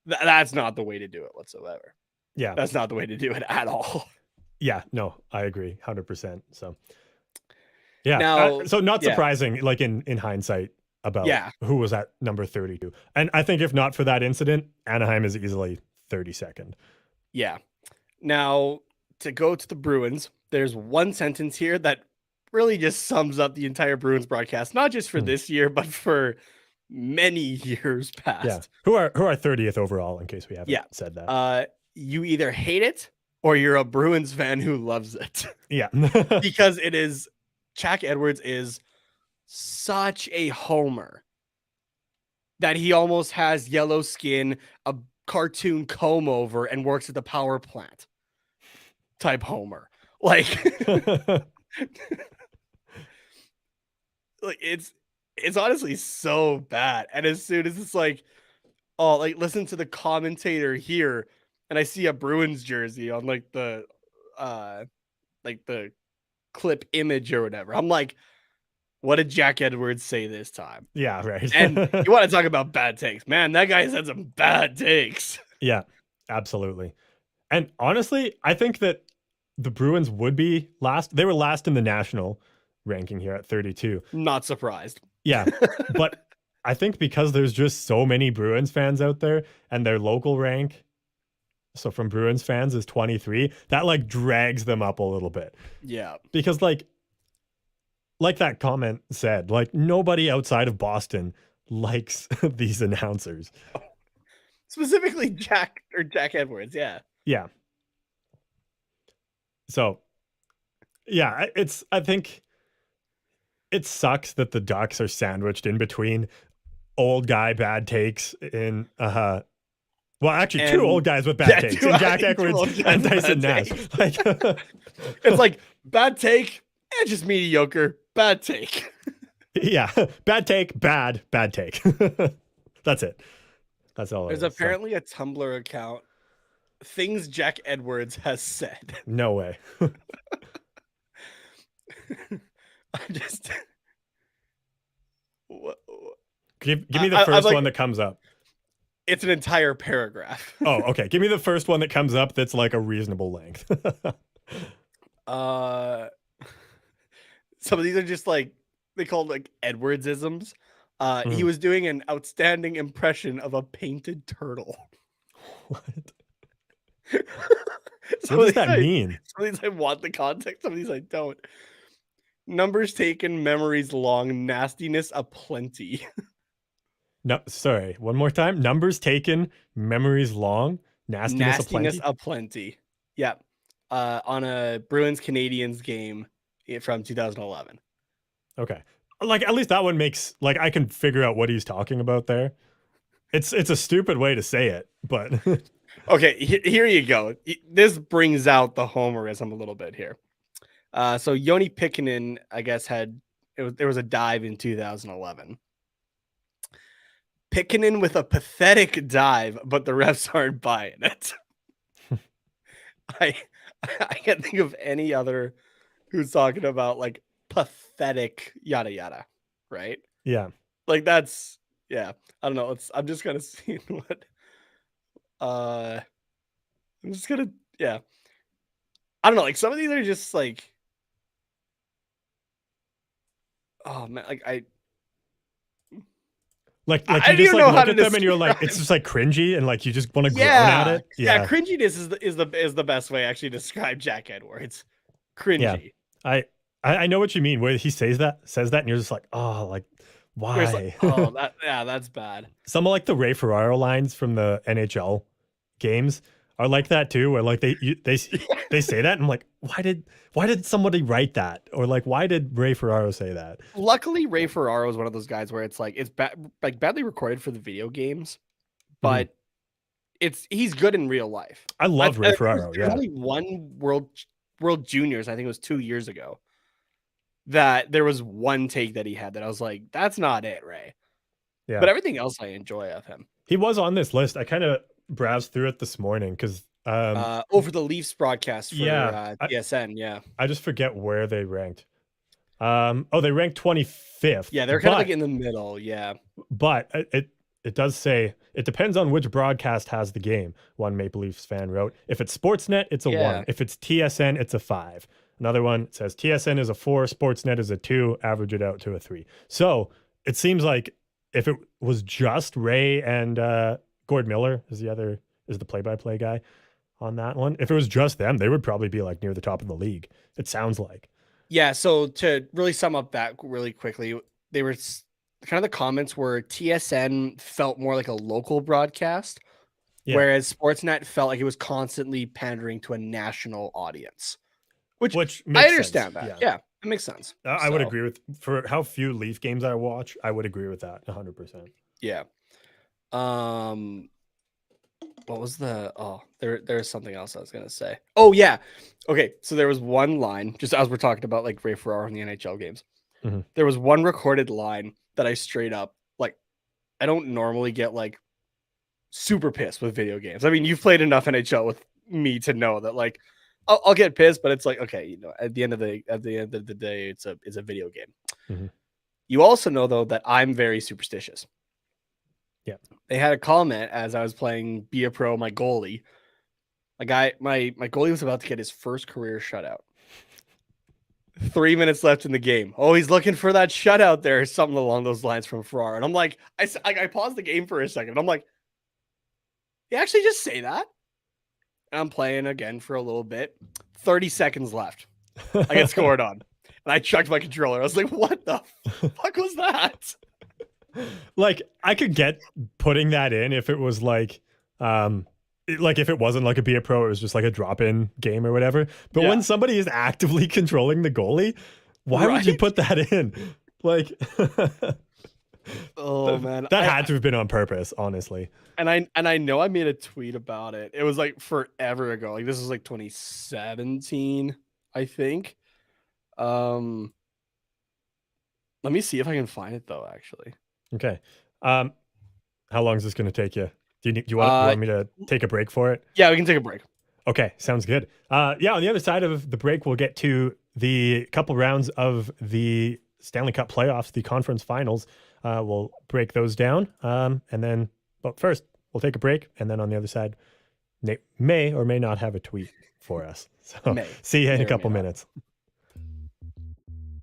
That's not the way to do it whatsoever. Yeah. That's not the way to do it at all. Yeah, no, I agree 100%. So yeah. Now, so not surprising, like in hindsight, about who was at number 32. And I think if not for that incident, Anaheim is easily 32nd. Yeah. Now, to go to the Bruins, there's one sentence here that really just sums up the entire Bruins broadcast, not just for this year, but for many years past. Yeah. Who are 30th overall, in case we haven't said that. You either hate it or you're a Bruins fan who loves it. Yeah. Because it is, Jack Edwards is such a homer that he almost has yellow skin, a cartoon comb over and works at the power plant type Homer. Like, like it's honestly so bad. And as soon as it's like, oh, like listen to the commentator here, and I see a Bruins jersey on like the clip image or whatever. I'm like, what did Jack Edwards say this time? Yeah, right. And you want to talk about bad takes, man? That guy said some bad takes. Yeah, absolutely. And honestly, I think that the Bruins would be last. They were last in the national ranking here at 32. Not surprised. Yeah, but I think because there's just so many Bruins fans out there and their local rank, so from Bruins fans is 23, that like drags them up a little bit. Yeah. Because like that comment said, like nobody outside of Boston likes these announcers. Specifically Jack Edwards, yeah. Yeah. So, yeah, I think it sucks that the Ducks are sandwiched in between old guy bad takes in well, actually two old guys with bad takes, and Jack Edwards and Tyson Nash. Like it's like bad take and just mediocre. Bad take. Yeah, bad take, bad take. That's it. That's all. There's apparently a Tumblr account. Things Jack Edwards has said. No way. I just give me the first one that comes up. It's an entire paragraph. Oh, okay. Give me the first one that comes up that's like a reasonable length. Some of these are just like they call it like Edwardsisms. He was doing an outstanding impression of a painted turtle. What? What does that mean? Some of these I want the context, some of these I don't. Numbers taken, memories long, nastiness aplenty. No, sorry. One more time. Numbers taken, memories long, nastiness aplenty. Yeah. On a Bruins Canadiens game from 2011. Okay. Like at least that one makes like I can figure out what he's talking about there. It's a stupid way to say it, but okay, here you go. This brings out the homerism a little bit here. So Yoni Pikkinen, I guess, there was a dive in 2011. Pikkinen with a pathetic dive, but the refs aren't buying it. I can't think of any other who's talking about like pathetic yada yada, right? Yeah. Like that's yeah. I don't know. I'm just gonna see what I'm just gonna yeah. I don't know, like some of these are just like oh man, like you just like look at them and you're like it's just like cringy and like you just want to groan at it. Yeah, cringiness is the best way actually to describe Jack Edwards. Cringy. Yeah. I know what you mean. Where he says that, and you're just like, oh, like why? Like, oh, that's bad. Some of like the Ray Ferraro lines from the NHL games are like that too, where like they say that, and I'm like, why did somebody write that, or like why did Ray Ferraro say that? Luckily, Ray Ferraro is one of those guys where it's like it's badly recorded for the video games, but he's good in real life. I love Ray Ferraro. There's only one World Juniors, I think it was 2 years ago, that there was one take that he had that I was like, that's not it, Ray. Yeah. But everything else I enjoy of him. He was on this list. I kind of browsed through it this morning because over the Leafs broadcast for TSN. I just forget where they ranked. They ranked 25th. Yeah, they're kind of like in the middle. Yeah. But it does say it depends on which broadcast has the game. One Maple Leafs fan wrote, if it's Sportsnet, it's a 1. If it's TSN, it's a 5. Another one says TSN is a 4, Sportsnet is a 2, average it out to a 3. So it seems like if it was just Ray and Gord Miller is the play-by-play guy on that one. If it was just them, they would probably be like near the top of the league. It sounds like. Yeah. So to really sum up that really quickly, they were kind of the comments were TSN felt more like a local broadcast, whereas Sportsnet felt like it was constantly pandering to a national audience. Which makes I understand sense. That. Yeah, it makes sense. I would agree with, for how few Leaf games I watch, I would agree with that 100%. Yeah. what was the there's something else I was gonna say. Oh yeah. Okay, so there was one line, just as we're talking about like Ray Ferraro in the NHL games. Mhm. There was one recorded line that I straight up like I don't normally get like super pissed with video games. I mean, you've played enough NHL with me to know that like I'll get pissed, but it's like okay, you know, at the end of the day, it's a video game. Mhm. You also know though that I'm very superstitious. Yeah. They had a comment as I was playing Be a Pro, my goalie. My goalie was about to get his first career shutout. 3 minutes left in the game. Oh, he's looking for that shutout there, something along those lines from Ferraro. And I'm like, I paused the game for a second. I'm like, you actually just say that? And I'm playing again for a little bit. 30 seconds left. I get scored on. And I chucked my controller. I was like, what the fuck was that? Like, I could get putting that in if it was like if it wasn't like a Be a Pro, it was just like a drop-in game or whatever. But when somebody is actively controlling the goalie, why would you put that in? Like, oh man, that had to have been on purpose, honestly. And I know I made a tweet about it. It was like forever ago. Like this was like 2017, I think. Let me see if I can find it though. Actually, okay. How long is this going to take you? Do you want me to take a break for it? Yeah, we can take a break. Okay, sounds good. Yeah, on the other side of the break, we'll get to the couple rounds of the Stanley Cup playoffs, the conference finals. We'll break those down. And then, but first, we'll take a break. And then on the other side, Nate may or may not have a tweet for us. So see you in a couple minutes.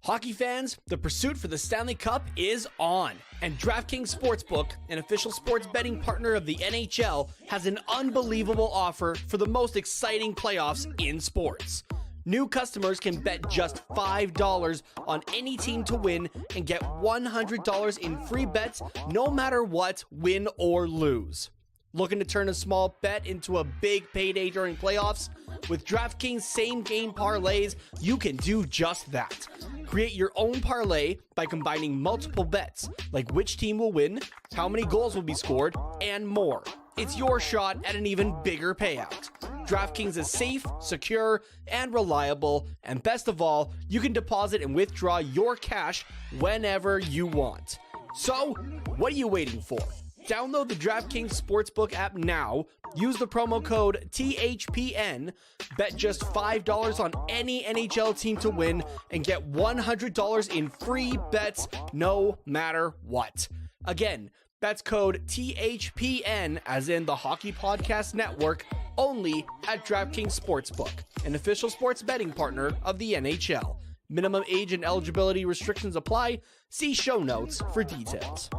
Hockey fans, the pursuit for the Stanley Cup is on, and DraftKings Sportsbook, an official sports betting partner of the NHL, has an unbelievable offer for the most exciting playoffs in sports. New customers can bet just $5 on any team to win and get $100 in free bets no matter what, win or lose. Looking to turn a small bet into a big payday during playoffs? With DraftKings same-game parlays, you can do just that. Create your own parlay by combining multiple bets, like which team will win, how many goals will be scored, and more. It's your shot at an even bigger payout. DraftKings is safe, secure, and reliable, and best of all, you can deposit and withdraw your cash whenever you want. So, what are you waiting for? Download the DraftKings Sportsbook app now, use the promo code THPN, bet just $5 on any NHL team to win, and get $100 in free bets no matter what. Again, that's code THPN, as in the Hockey Podcast Network, only at DraftKings Sportsbook, an official sports betting partner of the NHL. Minimum age and eligibility restrictions apply. See show notes for details.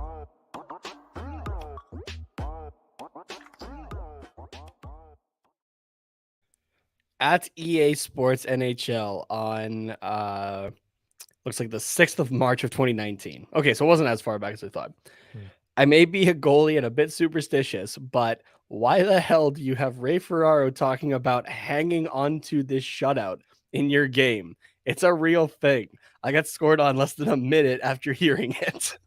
At EA Sports NHL on looks like the 6th of March of 2019. Okay, so it wasn't as far back as I thought. I may be a goalie and a bit superstitious, but why the hell do you have Ray Ferraro talking about hanging onto this shutout in your game? It's a real thing. I got scored on less than a minute after hearing it.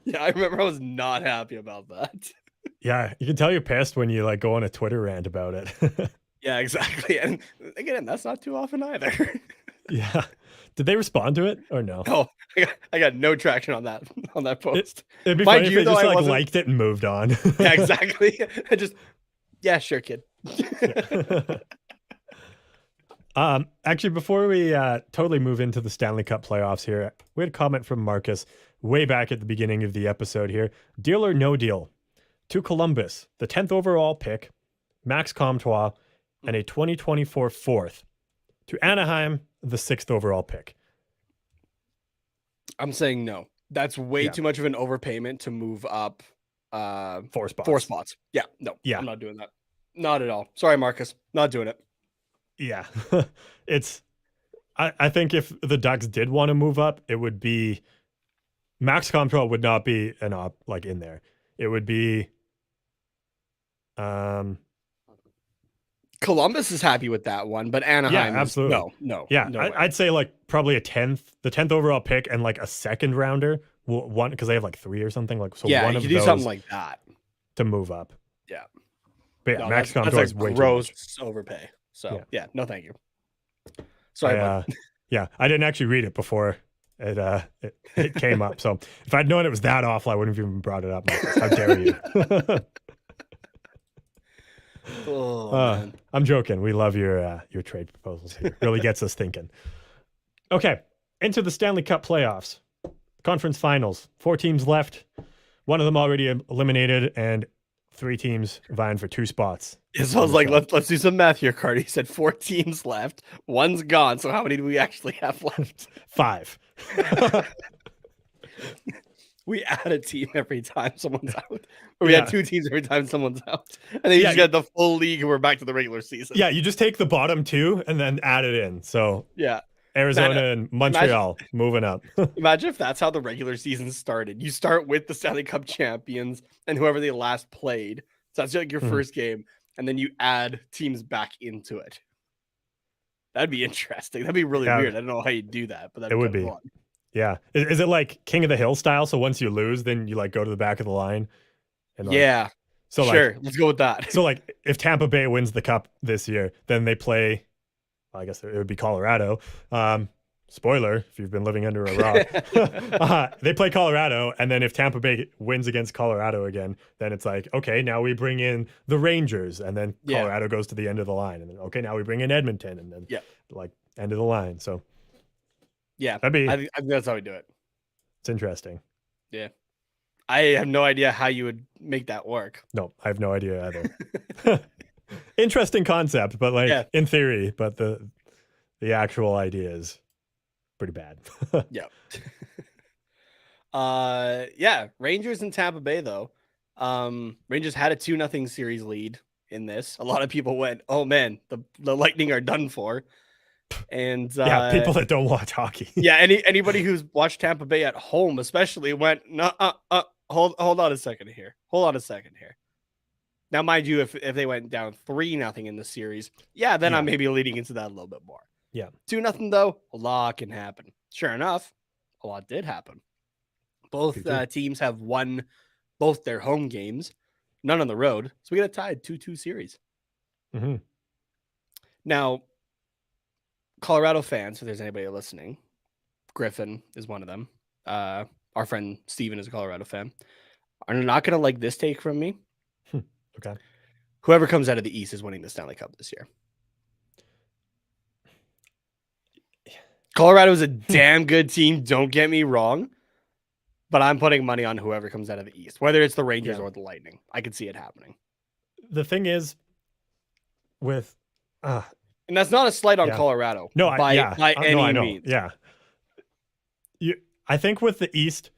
Yeah, I remember I was not happy about that. Yeah, you can tell you're pissed when you like go on a Twitter rant about it. Yeah, exactly. And again, that's not too often either. Yeah. Did they respond to it or no? No, I got no traction on that post. It'd be Mind funny if you, they though, just I like wasn't- liked it and moved on. Yeah, exactly. I just, yeah, sure, kid. Actually, before we totally move into the Stanley Cup playoffs here, we had a comment from Marcus way back at the beginning of the episode here. Deal or no deal? To Columbus, the 10th overall pick, Max Comtois, and a 2024 fourth. To Anaheim, the 6th overall pick. I'm saying no. That's way too much of an overpayment to move up 4 spots. 4 spots. Yeah, no. Yeah. I'm not doing that. Not at all. Sorry, Marcus. Not doing it. Yeah. I think if the Ducks did want to move up, it would be Max Comtois would not be in there. It would be Columbus is happy with that one, but Anaheim absolutely. No. Yeah, no way. I'd say like probably the 10th overall pick and like a second rounder, one because they have like 3 or something. Like so, yeah, one you of could do those, something like that. to move up. Yeah. But yeah, No, Max that's Comtois a is way too gross much. overpay. So Yeah. yeah, no thank you. Sorry, bud. Yeah, I didn't actually read it before it came up. So if I'd known it was that awful, I wouldn't have even brought it up. How dare you? Man. I'm joking. We love your trade proposals here. Really gets us thinking. Okay, into the Stanley Cup playoffs. Conference finals. 4 teams left. One of them already eliminated, and 3 teams vying for 2 spots. It sounds like let's do some math here, Cardi. You said 4 teams left. One's gone. So how many do we actually have left? 5. We add a team every time someone's out. Or we had 2 teams every time someone's out. And then you just got the full league and we're back to the regular season. Yeah, you just take the bottom 2 and then add it in. So yeah. Arizona and Montreal moving up. Imagine if that's how the regular season started. You start with the Stanley Cup champions and whoever they last played. So that's like your first game. And then you add teams back into it. That'd be interesting. That'd be really weird. I don't know how you do that, but it would be. Fun. Yeah. Is it like King of the Hill style? So once you lose, then you like go to the back of the line? And yeah. So sure. Let's go with that. So like if Tampa Bay wins the cup this year, then they play, well, I guess it would be Colorado. Spoiler, if you've been living under a rock, they play Colorado. And then if Tampa Bay wins against Colorado again, then it's like, okay, now we bring in the Rangers, and then Colorado goes to the end of the line. And then, okay, now we bring in Edmonton, and then like end of the line. So yeah, I think that's how we do it. It's interesting. Yeah. I have no idea how you would make that work. No, I have no idea either. Interesting concept, but like in theory, but the actual idea is pretty bad. Yeah. Rangers and Tampa Bay though. Rangers had a 2-0 series lead in this. A lot of people went, "Oh man, the Lightning are done for." And people that don't watch hockey. Anybody who's watched Tampa Bay at home especially went, hold on a second here. Now, mind you, if they went down 3-0 in the series, then I'm maybe leading into that a little bit more. Yeah. 2-0 though, a lot can happen. Sure enough, a lot did happen. Both teams have won both their home games, none on the road. So we got a tied 2-2 series. Mm-hmm. Now, Colorado fans, if there's anybody listening, Griffin is one of them. Our friend Steven is a Colorado fan. Are not going to like this take from me. Okay. Whoever comes out of the East is winning the Stanley Cup this year. Colorado is a damn good team. Don't get me wrong. But I'm putting money on whoever comes out of the East, whether it's the Rangers or the Lightning. I could see it happening. The thing is with... and that's not a slight on Colorado. No, by any means. Yeah. I think with the East,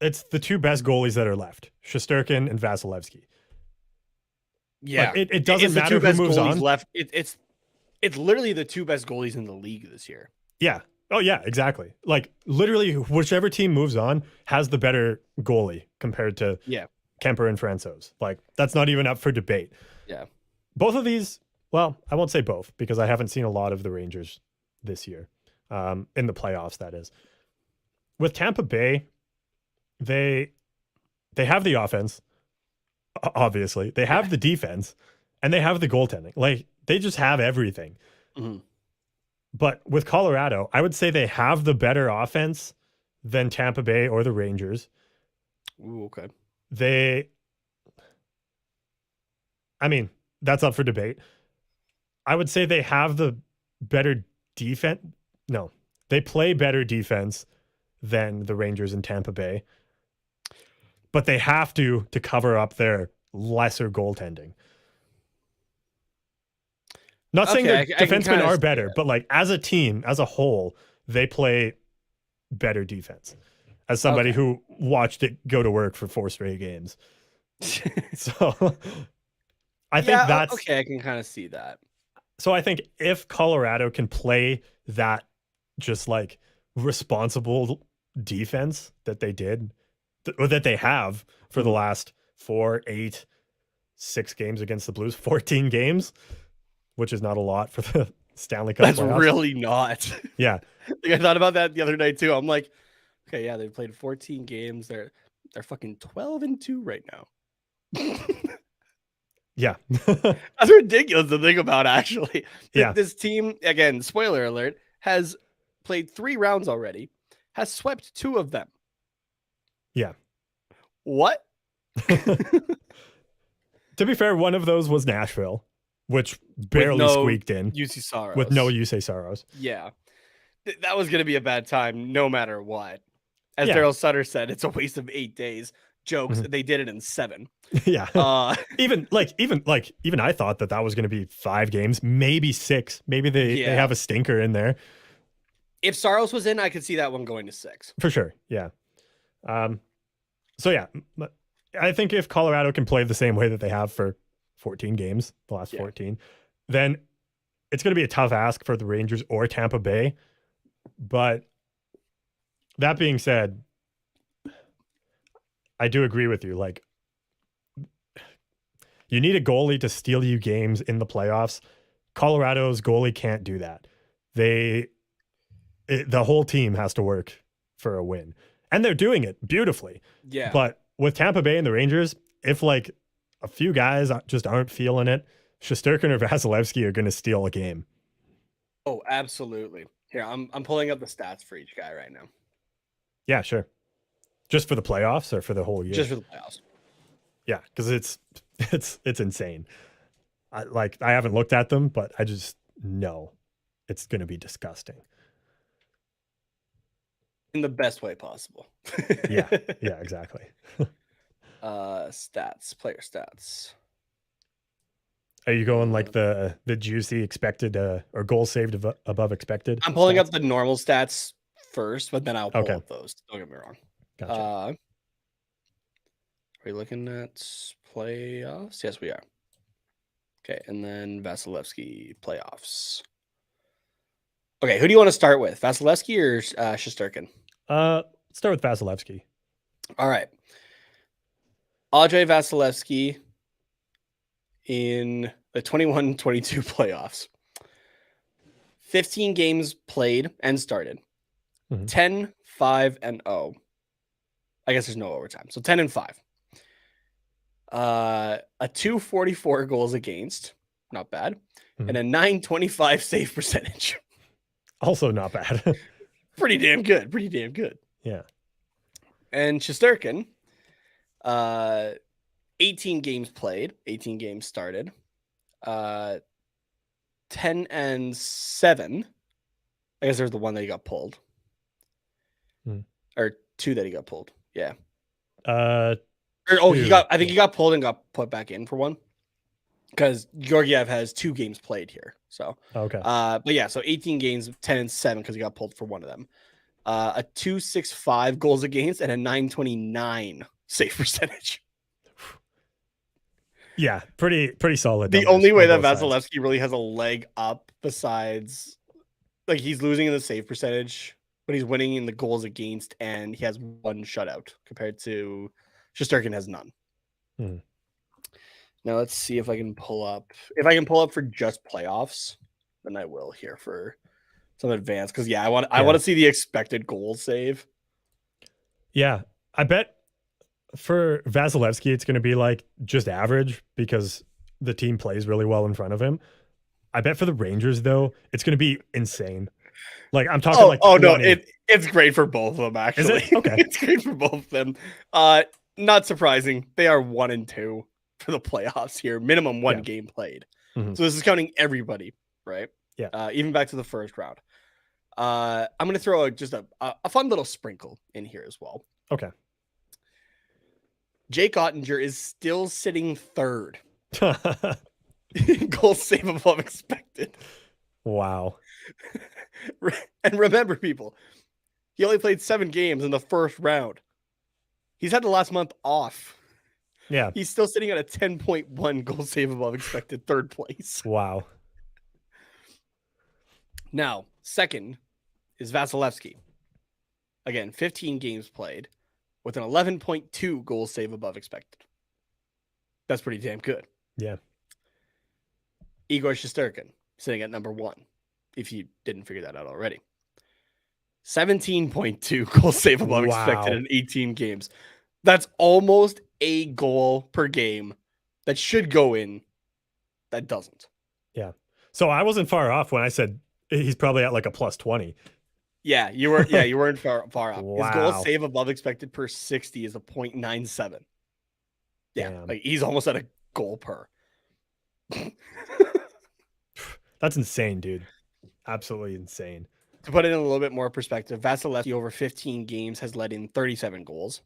it's the 2 best goalies that are left, Shesterkin and Vasilevsky. Yeah, like, it doesn't matter who moves on. Left. It's literally the 2 best goalies in the league this year. Yeah. Oh yeah, exactly. Like literally, whichever team moves on has the better goalie compared to Kemper and Francouz. Like that's not even up for debate. Yeah. Both of these. Well, I won't say both because I haven't seen a lot of the Rangers this year, in the playoffs. That is, with Tampa Bay, they have the offense. Obviously, they have the defense, and they have the goaltending. Like they just have everything. Mm-hmm. But with Colorado, I would say they have the better offense than Tampa Bay or the Rangers. Ooh, okay. I mean, that's up for debate. I would say they have the better defense. No, they play better defense than the Rangers and Tampa Bay. But they have to cover up their lesser goaltending. Not saying their defensemen are better, but like as a team, as a whole, they play better defense. As somebody who watched it go to work for 4 straight games. So I think that's okay. I can kind of see that. So I think if Colorado can play that just like responsible defense that they did, or that they have for the last 4, 8, 6 games against the Blues, 14 games, which is not a lot for the Stanley Cup. That's playoffs. Really not. Yeah. Like I thought about that the other night too. I'm like, okay, yeah, they played 14 games. They're fucking 12-2 right now. Yeah. That's ridiculous to think about, actually. Yeah. This team, again, spoiler alert, has played 3 rounds already, has swept 2 of them. Yeah. What? To be fair, one of those was Nashville, which barely squeaked in. UC Saros. With no UC Saros. Yeah. That was going to be a bad time no matter what. As Yeah. Daryl Sutter said, it's a waste of 8 days. Jokes. They did it in 7. Yeah. Even I thought that was going to be 5 games, maybe 6. Maybe they have a stinker in there. If Saros was in, I could see that one going to 6. For sure. Yeah. So yeah, I think if Colorado can play the same way that they have for 14 games, the last 14, then it's going to be a tough ask for the Rangers or Tampa Bay. But that being said, I do agree with you. Like, you need a goalie to steal you games in the playoffs. Colorado's goalie can't do that. The whole team has to work for a win. And they're doing it beautifully. Yeah. But with Tampa Bay and the Rangers, if like a few guys just aren't feeling it, Shesterkin or Vasilevsky are going to steal a game. Oh, absolutely. Here, I'm pulling up the stats for each guy right now. Yeah, sure. Just for the playoffs or for the whole year? Just for the playoffs. Yeah, because it's insane. I haven't looked at them, but I just know it's going to be disgusting. In the best way possible. Yeah, exactly. Stats, player stats. Are you going like the juicy expected or goal saved above expected? I'm pulling stats? up the normal stats first, but then I'll pull up those. Don't get me wrong. Gotcha. Are we looking at playoffs? Yes, we are. Okay, and then Vasilevsky playoffs. Okay, who do you want to start with? Vasilevsky or Shesterkin? Let's start with Vasilevsky. All right. Andrei Vasilevsky in the 21-22 playoffs. 15 games played and started. 10, 5, and 0. I guess there's no overtime. So 10 and 5. A 244 goals against. Not bad. And a 925 save percentage. Also not bad. Pretty damn good. Pretty damn good. Yeah. And Shesterkin, 18 games played, 18 games started, 10 and 7. I guess there's the one that he got pulled. Or 2 that he got pulled. Yeah. I think he got pulled and got put back in for one. Because Georgiev has 2 games played here. So okay. But yeah, so 18 games, 10 and 7 because he got pulled for one of them. A 265 goals against and a 929 save percentage. Yeah, pretty solid. The only way that Vasilevsky really has a leg up, besides like he's losing in the save percentage, but he's winning in the goals against, and he has 1 shutout compared to Shesterkin has none. Now let's see if I can pull up. If I can pull up for just playoffs, then I will here for some advance. Because I want to see the expected goal save. Yeah, I bet for Vasilevsky it's going to be like just average because the team plays really well in front of him. I bet for the Rangers though, it's going to be insane. Like I'm talking 20. No, it's great for both of them actually. Is it? Okay. It's great for both of them. Not surprising. They are 1 and 2 for the playoffs here. Minimum 1 game played. So this is counting everybody, right? Yeah. Even back to the first round. I'm going to throw just a fun little sprinkle in here as well. Okay. Jake Ottinger is still sitting 3rd. Goal save above expected. Wow. And remember, people, he only played 7 games in the first round. He's had the last month off. Yeah. He's still sitting at a 10.1 goal save above expected, 3rd place. Wow. Now, second is Vasilevsky. Again, 15 games played with an 11.2 goal save above expected. That's pretty damn good. Yeah. Igor Shesterkin sitting at number 1, if you didn't figure that out already. 17.2 goal save above expected in 18 games. That's almost a goal per game that should go in. That doesn't. Yeah. So I wasn't far off when I said he's probably at like a plus 20. Yeah, you were. Yeah, you weren't far off. His goal Wow. save above expected per 60 is a 0.97. Yeah, Damn. like he's almost at a goal per. That's insane, dude. Absolutely insane. To put it in a little bit more perspective, Vasilevsky over 15 games has led in 37 goals.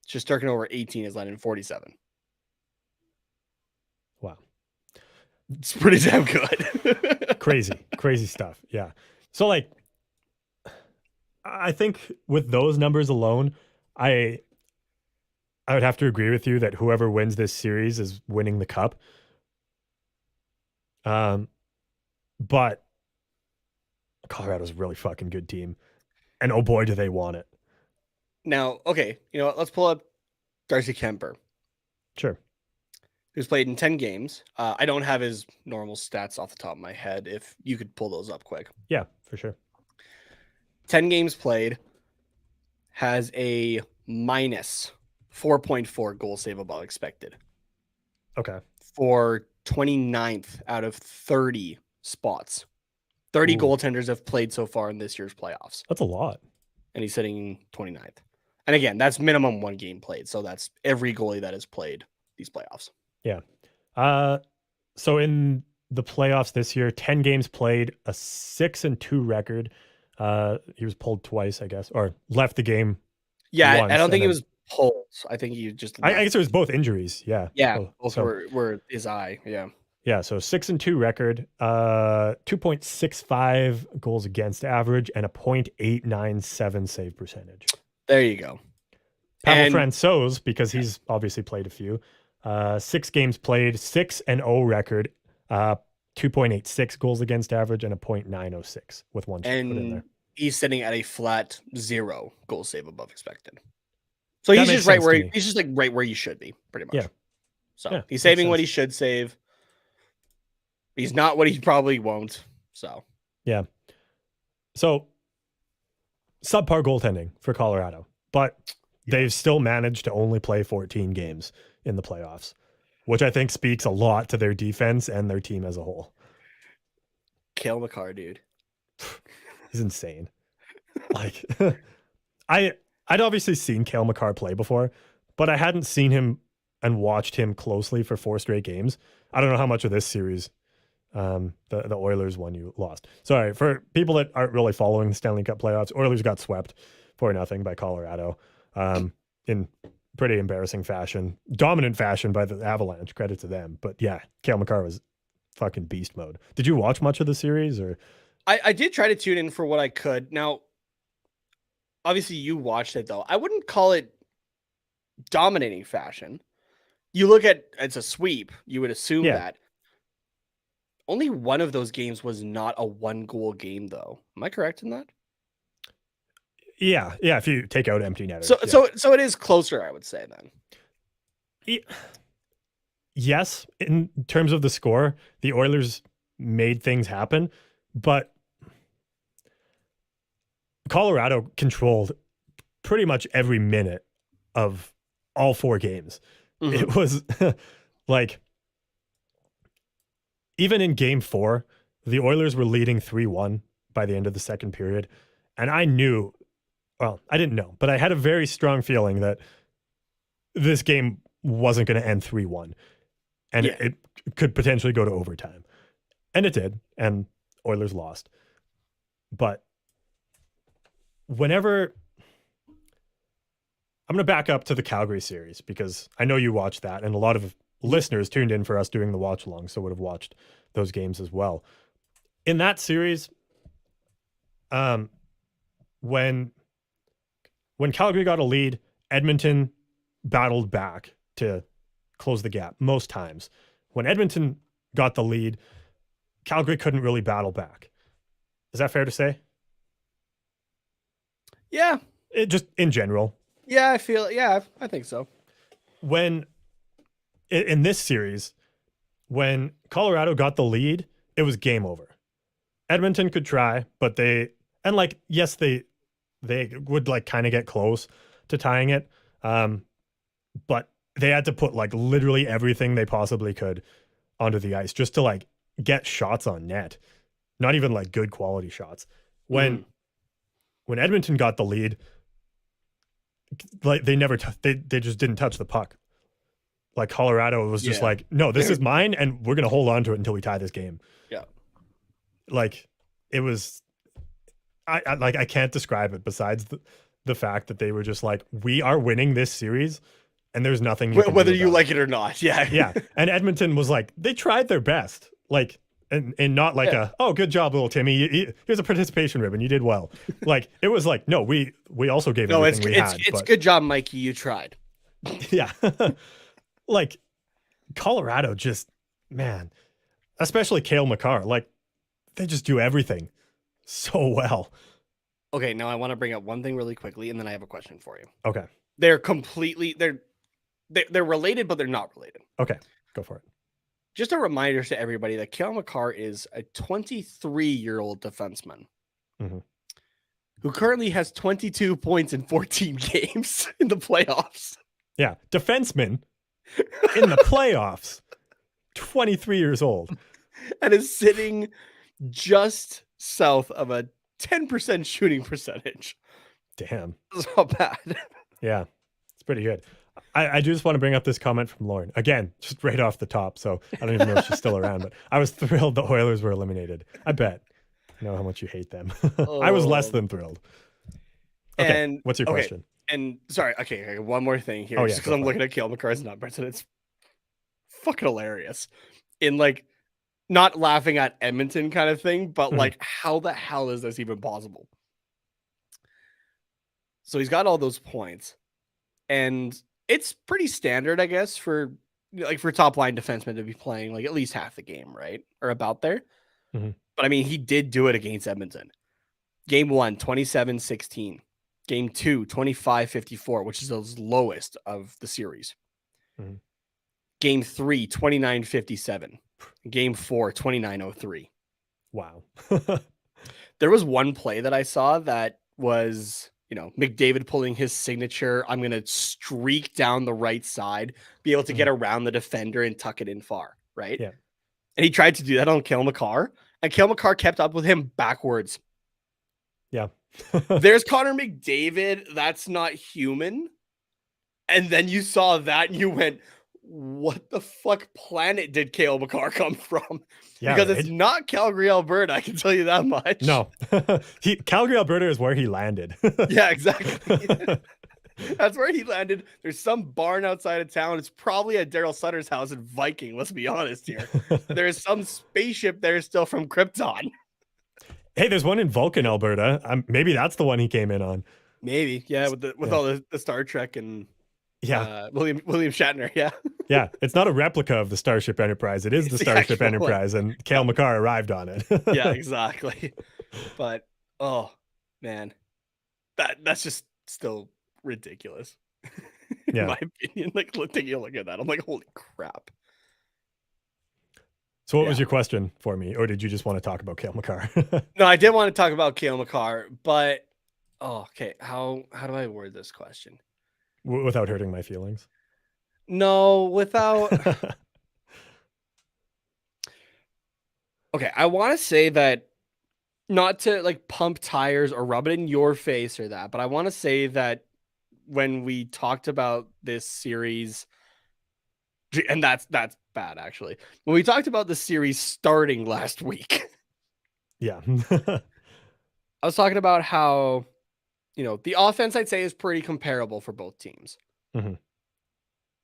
Shesterkin over 18 has led in 47. Wow. It's pretty damn good. Crazy stuff. Yeah. So like, I think with those numbers alone, I would have to agree with you that whoever wins this series is winning the cup. But Colorado's a really fucking good team. And oh boy, do they want it. Now, okay, you know what? Let's pull up Darcy Kemper, Sure. who's played in 10 games. I don't have his normal stats off the top of my head. If you could pull those up quick. Yeah, for sure. 10 games played, has a minus 4.4 goal save above expected Okay. for 29th out of 30 spots. 30 Ooh. goaltenders have played so far in this year's playoffs, That's a lot. and he's sitting 29th. And again, that's minimum one game played. So that's every goalie that has played these playoffs. Yeah. So in the playoffs this year, 10 games played, a 6-2 record. He was pulled twice, I guess, or left the game. Yeah, once, I don't think and it was pulled. I think he just. I guess it was both injuries. Yeah. Yeah, Oh, both so, were his eye. Yeah. yeah. So 6-2 record, 2.65 goals against average, and a 0.897 save percentage. There you go. Pavel Francouz, because he's obviously played a few, 6 games played, 6-0 record, 2.86 goals against average, and a 0.906 with one shot put in there. He's sitting at a flat 0 goal save above expected. So That he's makes just right sense where to me. he's just like right where you should be, pretty much. Yeah. So Yeah, he's makes saving what sense. he should save. He's not what he probably won't. So Yeah. So subpar goaltending for Colorado, but they've still managed to only play 14 games in the playoffs, which I think speaks a lot to their defense and their team as a whole. Cale Makar, dude. He's insane. Like I'd obviously seen Cale Makar play before, but I hadn't seen him and watched him closely for 4 straight games. I don't know how much of this series, the Oilers one you lost. Sorry, for people that aren't really following the Stanley Cup playoffs, Oilers got swept 4-0 by Colorado in pretty embarrassing fashion, dominant fashion by the Avalanche. Credit to them. But yeah, Cale Makar was fucking beast mode. Did you watch much of the series or? I did try to tune in for what I could. Now, obviously you watched it though. I wouldn't call it dominating fashion. You look at it's a sweep, you would assume that. Only one of those games was not a 1-goal game though. Am I correct in that? Yeah. If you take out empty netters. So it is closer, I would say then. Yes, in terms of the score, the Oilers made things happen, but Colorado controlled pretty much every minute of all 4 games. Mm-hmm. It was like, even in game 4, the Oilers were leading 3-1 by the end of the second period. And I knew, well, I didn't know, but I had a very strong feeling that this game wasn't going to end 3-1. And it could potentially go to overtime. And it did. And Oilers lost. But whenever I'm going to back up to the Calgary series because I know you watched that, and a lot of listeners tuned in for us doing the watch along, so would have watched those games as well. In that series, when Calgary got a lead, Edmonton battled back to close the gap most times. When Edmonton got the lead, Calgary couldn't really battle back. Is that fair to say? Yeah. Just in general. Yeah, I think so. When in this series, when Colorado got the lead, it was game over. Edmonton could try, but they would like kind of get close to tying it. But they had to put like literally everything they possibly could onto the ice just to like get shots on net. Not even like good quality shots. When Edmonton got the lead, like they just didn't touch the puck. Like Colorado was just like, no, this is mine, and we're gonna hold on to it until we tie this game. Yeah, like it was. I can't describe it besides the fact that they were just like, we are winning this series, and there's nothing whether you like it or not. Yeah, yeah. And Edmonton was like, they tried their best, like, and not like good job, little Timmy. Here's a participation ribbon. You did well. Like it was like, no, we also gave everything we had. It's good job, Mikey. You tried. Yeah. Like Colorado just, man, especially Cale Makar, like they just do everything so well. Okay, now I want to bring up one thing really quickly, and then I have a question for you. Okay. They're related, but they're not related. Okay, go for it. Just a reminder to everybody that Cale Makar is a 23-year-old defenseman who currently has 22 points in 14 games in the playoffs. Yeah, defenseman in the playoffs, 23 years old. And is sitting just south of a 10% shooting percentage. Damn. That's not bad. Yeah, it's pretty good. I do just want to bring up this comment from Lauren. Again, just right off the top, so I don't even know if she's still around, but I was thrilled the Oilers were eliminated. I bet. I know how much you hate them. I was less than thrilled. Okay, and what's your question? And sorry, okay, one more thing here. Just because I'm looking at Cale Makar's numbers, and it's fucking hilarious. In like, not laughing at Edmonton kind of thing, but like, how the hell is this even possible? So he's got all those points, and it's pretty standard, I guess, for top line defensemen to be playing like at least half the game, right? Or about there. But I mean, he did do it against Edmonton. Game 1, 27-16. Game 2, 25-54, which is the lowest of the series. Game 3, 29-57. Game 4, 29-03. Wow. There was one play that I saw that was, McDavid pulling his signature. I'm going to streak down the right side, be able to get around the defender and tuck it in far, right? Yeah. And he tried to do that on Cale Makar, and Cale Makar kept up with him backwards. Yeah. There's Connor McDavid. That's not human. And then you saw that and you went, what the fuck planet did Cale Makar come from? Yeah, because it's not Calgary, Alberta. I can tell you that much. No. Calgary, Alberta is where he landed. Yeah, exactly. That's where he landed. There's some barn outside of town. It's probably at Daryl Sutter's house in Viking. Let's be honest here. There's some spaceship there still from Krypton. Hey, there's one in Vulcan, Alberta. Maybe that's the one he came in on. Maybe, yeah, with all the Star Trek and William Shatner, yeah. Yeah, it's not a replica of the Starship Enterprise. It is the Starship Enterprise, and Cale Makar arrived on it. Yeah, exactly. But oh man, that's just still ridiculous. In my opinion, like taking a look at that, I'm like, holy crap. So what was your question for me? Or did you just want to talk about Cale Makar? No, I did want to talk about Cale Makar, but okay. How do I word this question? Without hurting my feelings? No, without... Okay, I want to say that, not to like pump tires or rub it in your face or that, but I want to say that when we talked about this series, and that's bad actually, when we talked about the series starting last week, yeah, I was talking about how, the offense I'd say is pretty comparable for both teams.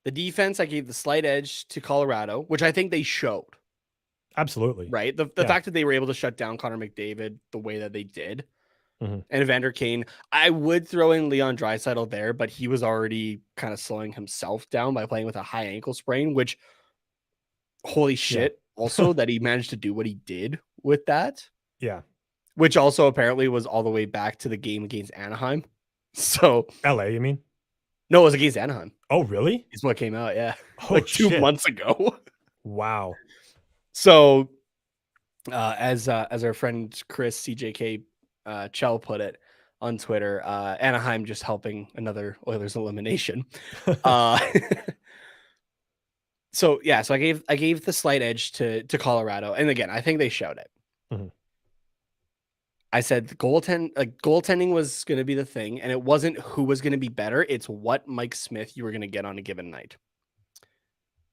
The defense, I gave the slight edge to Colorado, which I think they showed. Absolutely. Right. The fact that they were able to shut down Connor McDavid the way that they did, and Evander Kane, I would throw in Leon Draisaitl there, but he was already kind of slowing himself down by playing with a high ankle sprain, which, holy shit, also that he managed to do what he did with that. Yeah. Which also apparently was all the way back to the game against Anaheim. So LA, you mean? No, it was against Anaheim. Oh, really? It's what came out, yeah. Oh, like 2 months ago. Wow. So as our friend Chris CJK Chell put it, on Twitter. Anaheim just helping another Oilers elimination. uh, so I gave the slight edge to Colorado, and again, I think they showed it. Mm-hmm. I said goaltending was going to be the thing, and it wasn't who was going to be better. It's what Mike Smith you were going to get on a given night.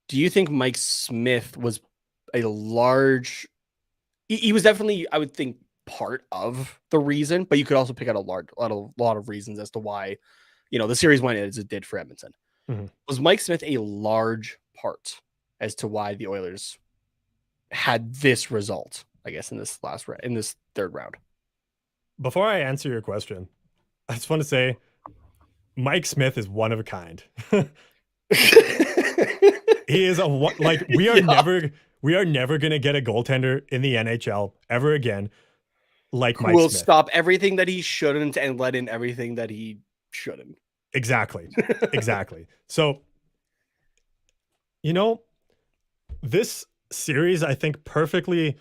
Do you think Mike Smith was a large? He was definitely, I would think, part of the reason, but you could also pick out a lot of reasons as to why, the series went as it did for Edmonton. Mm-hmm. Was Mike Smith a large part as to why the Oilers had this result, I guess, in this third round? Before I answer your question, I just want to say Mike Smith is one of a kind. He is we are never going to get a goaltender in the NHL ever again like Mike Smith. Will stop everything that he shouldn't and let in everything that he shouldn't. Exactly. So, this series, I think, perfectly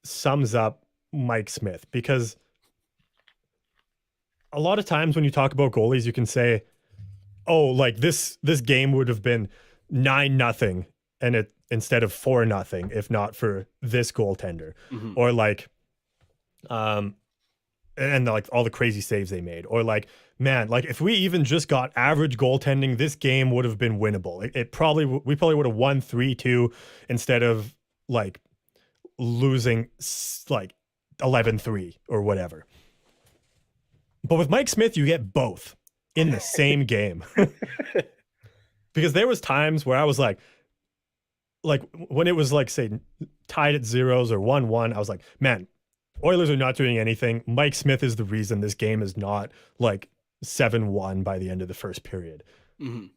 sums up Mike Smith, because a lot of times when you talk about goalies, you can say, oh, like this game would have been 9-0 and it instead of 4-0 if not for this goaltender. Mm-hmm. Or and like all the crazy saves they made, or like, man, like if we even just got average goaltending, this game would have been winnable. We probably would have won 3-2 instead of like losing like 11-3 or whatever. But with Mike Smith, you get both in the same game. Because there was times where I was like when it was like, say, tied at zeros or 1-1, I was like, man, Oilers are not doing anything. Mike Smith is the reason this game is not like 7-1 by the end of the first period. Mm-hmm.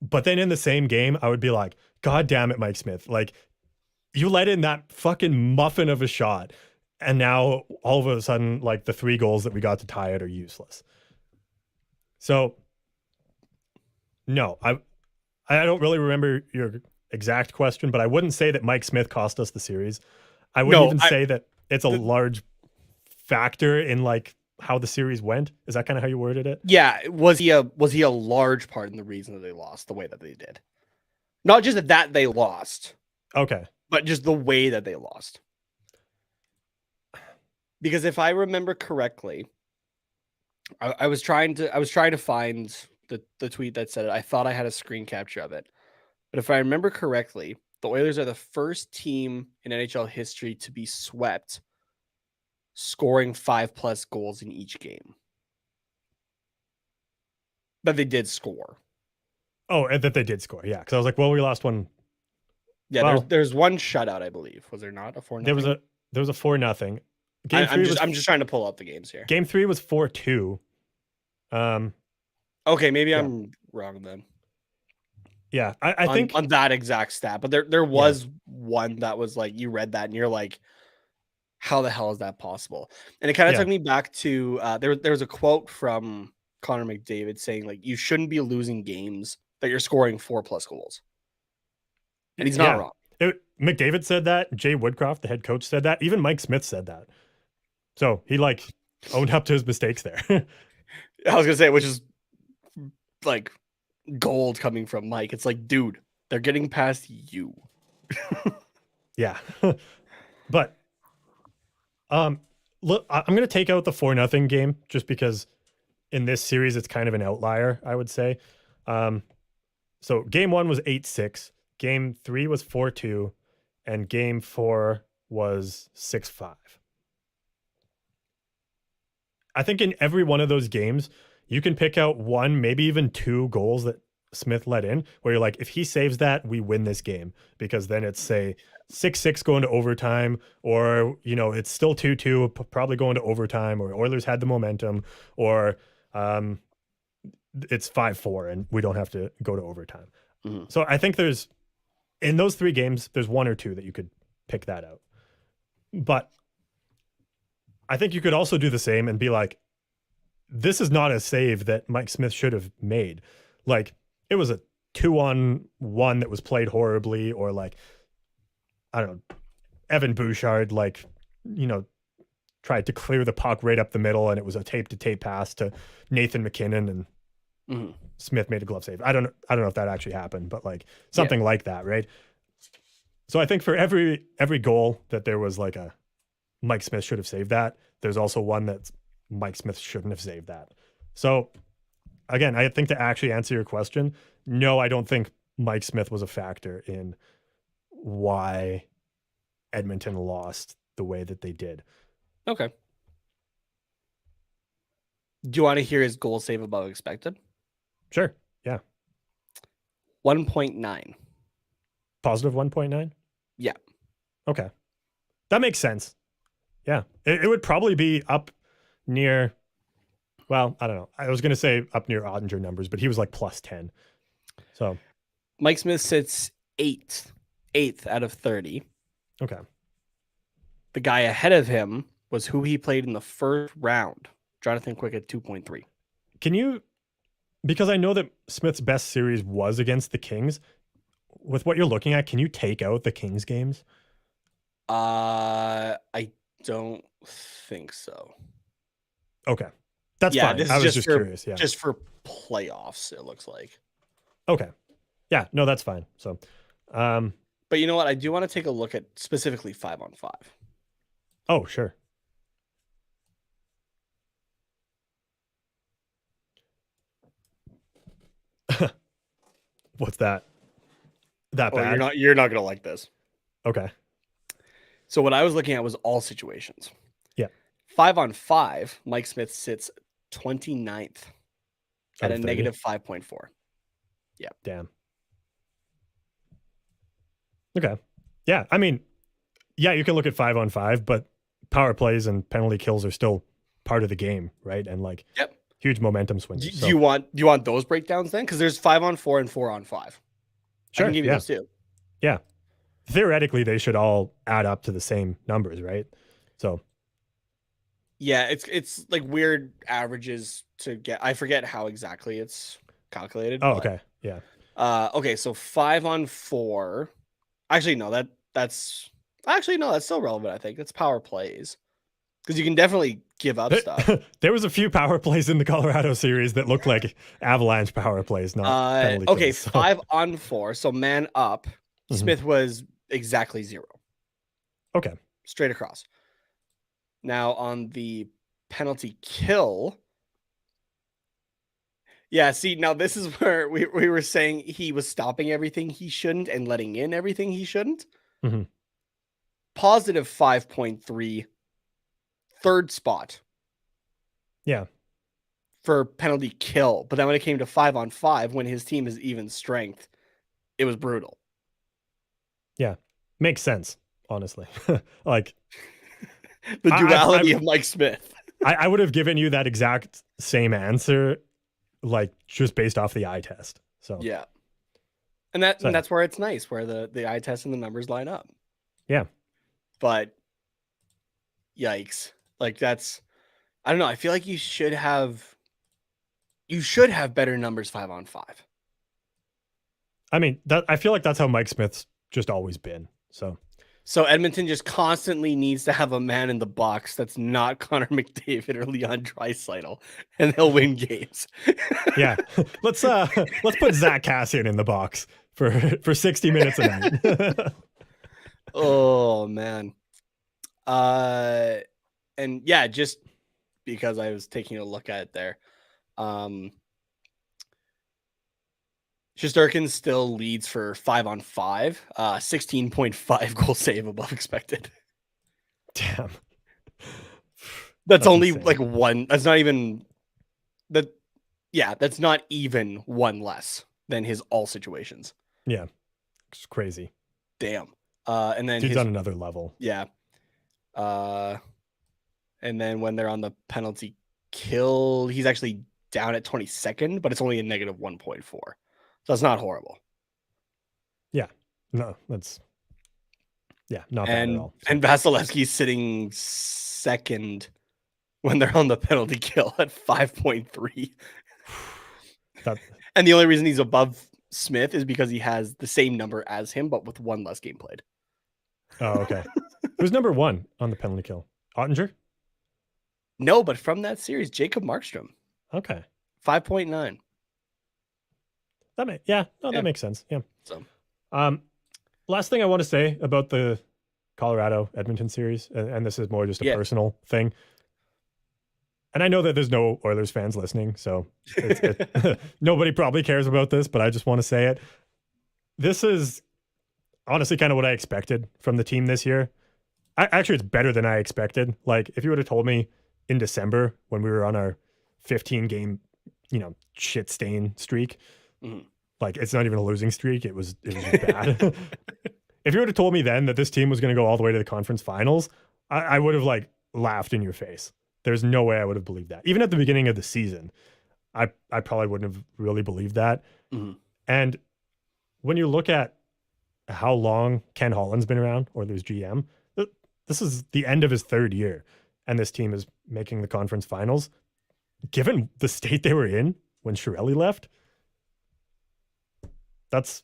But then in the same game, I would be like, God damn it, Mike Smith. Like, you let in that fucking muffin of a shot, and now all of a sudden, like, the 3 goals that we got to tie it are useless. So, no, I don't really remember your exact question, but I wouldn't say that Mike Smith cost us the series. I wouldn't say that it's a large factor in like how the series went. Is that kind of how you worded it? Yeah. Was he a large part in the reason that they lost the way that they did? Not just that they lost. Okay. But just the way that they lost. Because if I remember correctly, I was trying to find the tweet that said it. I thought I had a screen capture of it. But if I remember correctly, the Oilers are the first team in NHL history to be swept, scoring 5+ goals in each game. But they did score. Oh, and that they did score. Yeah. Because I was like, well, we lost one. Yeah, well, there's one shutout, I believe. Was there not a 4-0? There was a 4-0. I'm just trying to pull up the games here. Game 3 was 4-2. Okay, maybe I'm wrong then. Yeah, I think on that exact stat, but there was one that was like, you read that and you're like, how the hell is that possible? And it kind of took me back to there was a quote from Connor McDavid saying like, you shouldn't be losing games that you're scoring 4+ goals, and he's not wrong. McDavid said that. Jay Woodcroft, the head coach, said that. Even Mike Smith said that. So he like owned up to his mistakes there. I was gonna say, which is like gold coming from Mike. It's like, dude, they're getting past you. Yeah. But look, I'm going to take out the 4-0 game just because in this series it's kind of an outlier, I would say. So game 1 was 8-6, game 3 was 4-2, and game 4 was 6-5. I think in every one of those games, you can pick out 1, maybe even 2 goals that Smith let in, where you're like, if he saves that, we win this game, because then it's, say, 6-6 going to overtime, or, it's still 2-2, probably going to overtime, or Oilers had the momentum, or it's 5-4 and we don't have to go to overtime. Mm-hmm. So I think in those 3 games, there's 1 or 2 that you could pick that out. But I think you could also do the same and be like, this is not a save that Mike Smith should have made. Like, it was a 2-on-1 that was played horribly, or like, I don't know, Evan Bouchard, like, tried to clear the puck right up the middle, and it was a tape-to-tape pass to Nathan McKinnon, and Smith made a glove save. I don't know if that actually happened, but like something like that, right? So I think for every goal that there was like a Mike Smith should have saved that, there's also one that Mike Smith shouldn't have saved that. So again, I think to actually answer your question, no, I don't think Mike Smith was a factor in why Edmonton lost the way that they did. Okay. Do you want to hear his goal save above expected? Sure. Yeah. 1.9. Positive 1.9? Yeah. Okay. That makes sense. Yeah. It would probably be up near, well, I don't know. I was going to say up near Ottinger numbers, but he was like plus 10. So Mike Smith sits eighth out of 30. okay. The guy ahead of him was who he played in the first round, Jonathan Quick at 2.3. Can you, because I know that Smith's best series was against the Kings, with what you're looking at, can you take out the Kings games? I don't think so. Okay. That's fine. This I is was just just curious. Yeah. Just for playoffs, it looks like. Okay. Yeah. No, that's fine. So, but you know what? I do want to take a look at specifically 5-on-5. oh, sure. What's that? That bad? You're not gonna like this. Okay. So what I was looking at was all situations. Yeah. 5-on-5, Mike Smith sits 29th at a negative 5.4. Yeah. Damn. Okay. Yeah. I mean, yeah, you can look at 5-on-5, but power plays and penalty kills are still part of the game, right? And like, yep, huge momentum swings. Do you want those breakdowns then? Because there's 5-on-4 and 4-on-5. Sure. I can give you those too. Yeah. Theoretically, they should all add up to the same numbers, right? So. Yeah, it's like weird averages to get. I forget how exactly it's calculated. Oh, okay. Yeah. Okay, so 5-on-4. Actually, no, that's still relevant. I think it's power plays because you can definitely give up stuff. There was a few power plays in the Colorado series that looked like Avalanche power plays, not penalty okay, kills, so. 5-on-4. So man up. Mhm. Smith was exactly 0. Okay. Straight across. Now on the penalty kill. Yeah, see, now this is where we were saying he was stopping everything he shouldn't and letting in everything he shouldn't. Mhm. Positive 5.3, third spot. Yeah. For penalty kill. But then when it came to 5-on-5, when his team is even strength, it was brutal. Yeah. Makes sense, honestly. Like the duality of Mike Smith. I would have given you that exact same answer, like just based off the eye test. So yeah. And that's where it's nice, where the eye test and the numbers line up. Yeah. But yikes. Like that's, I don't know. I feel like you should have better numbers 5-on-5. I mean, I feel like that's how Mike Smith's just always been. So Edmonton just constantly needs to have a man in the box that's not Connor McDavid or Leon Draisaitl, and they'll win games. yeah, let's put Zach Cassian in the box for 60 minutes a night. Oh man. And yeah, just because I was taking a look at it there. Shesterkin still leads for 5-on-5, 16.5 goal save above expected. Damn. That's only insane. like one. That's not even that. Yeah, that's not even one less than his all situations. Yeah. It's crazy. Damn. And then Dude's on another level. Yeah. And then when they're on the penalty kill, he's actually down at 22nd, but it's only a negative 1.4. So it's not horrible. Yeah. No, that's not bad at all. And Vasilevsky's sitting second when they're on the penalty kill at 5.3. And the only reason he's above Smith is because he has the same number as him, but with one less game played. Oh, okay. Who's number 1 on the penalty kill? Ottinger? No, but from that series, Jacob Markstrom, Okay. 5.9. That makes sense. Yeah. So, Last thing I want to say about the Colorado Edmonton series, and this is more just a personal thing. And I know that there's no Oilers fans listening, so nobody probably cares about this, but I just want to say it. This is honestly kind of what I expected from the team this year. Actually, it's better than I expected. Like, if you would have told me in December when we were on our 15-game, shit stain streak, like it's not even a losing streak. It was bad. If you would have told me then that this team was going to go all the way to the conference finals, I would have like laughed in your face. There's no way I would have believed that. Even at the beginning of the season, I probably wouldn't have really believed that. Mm-hmm. And when you look at how long Ken Holland's been around, Oilers GM, this is the end of his third year, and this team is making the conference finals. Given the state they were in when Chiarelli left, that